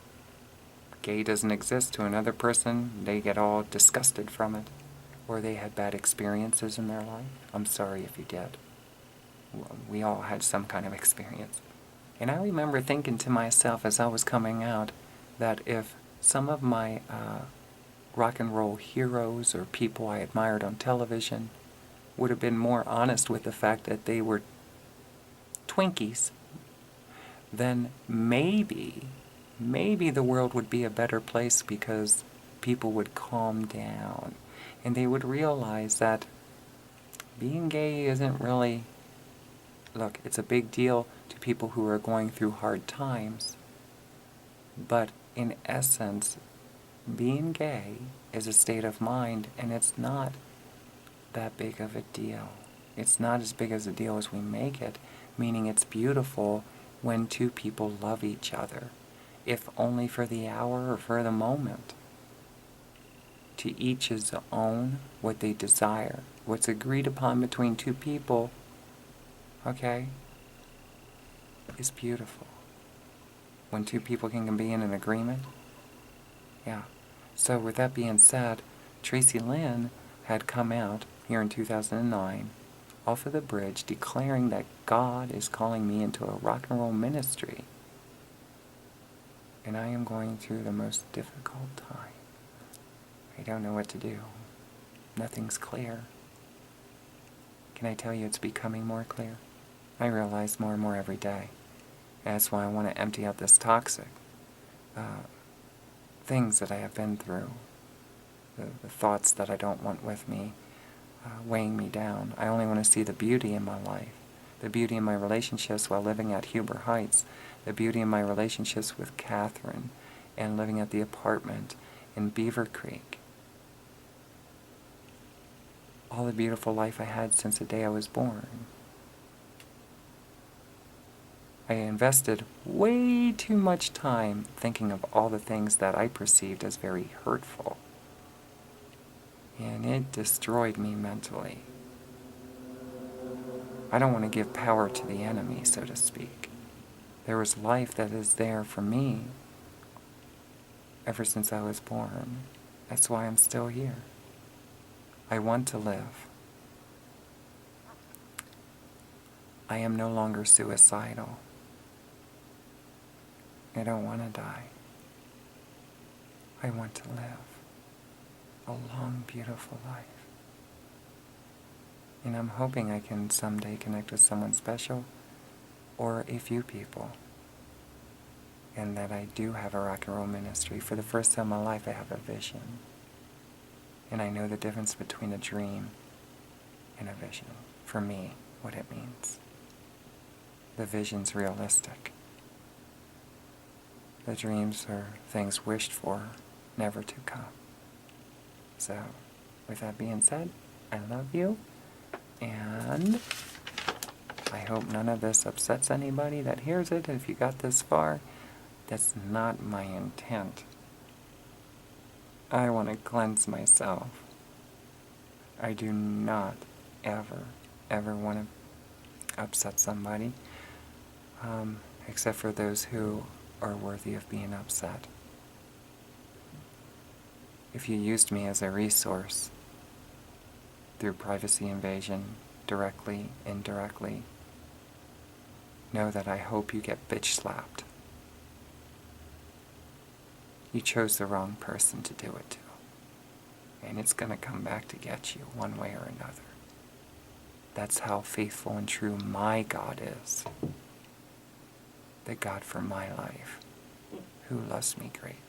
gay doesn't exist. To another person, they get all disgusted from it, or they had bad experiences in their life. I'm sorry if you did. We all had some kind of experience. And I remember thinking to myself as I was coming out that if some of my rock and roll heroes or people I admired on television would have been more honest with the fact that they were Twinkies, then maybe the world would be a better place, because people would calm down and they would realize that being gay isn't really, look, it's a big deal to people who are going through hard times, but in essence, being gay is a state of mind, and it's not that big of a deal. It's not as big as a deal as we make it, meaning it's beautiful when two people love each other, if only for the hour or for the moment. To each his own, what they desire. What's agreed upon between two people, okay, is beautiful. When two people can be in an agreement. Yeah. So with that being said, Tracilyn had come out here in 2009 off of the bridge declaring that God is calling me into a rock and roll ministry. And I am going through the most difficult time. I don't know what to do. Nothing's clear. Can I tell you it's becoming more clear? I realize more and more every day. That's why I want to empty out this toxic things that I have been through, the thoughts that I don't want with me, weighing me down. I only want to see the beauty in my life, the beauty in my relationships while living at Huber Heights, the beauty in my relationships with Catherine, and living at the apartment in Beaver Creek. All the beautiful life I had since the day I was born. I invested way too much time thinking of all the things that I perceived as very hurtful. And it destroyed me mentally. I don't want to give power to the enemy, so to speak. There was life that is there for me ever since I was born. That's why I'm still here. I want to live. I am no longer suicidal. I don't want to die. I want to live a long, beautiful life. And I'm hoping I can someday connect with someone special, or a few people, and that I do have a rock and roll ministry. For the first time in my life, I have a vision. And I know the difference between a dream and a vision. For me, what it means. The vision's realistic. The dreams are things wished for, never to come. So, with that being said, I love you, and I hope none of this upsets anybody that hears it. If you got this far, that's not my intent. I want to cleanse myself. I do not ever ever want to upset somebody, except for those who are worthy of being upset. If you used me as a resource through privacy invasion, directly, indirectly, know that I hope you get bitch slapped. You chose the wrong person to do it to. And it's going to come back to get you one way or another. That's how faithful and true my God is. The God for my life, who loves me greatly.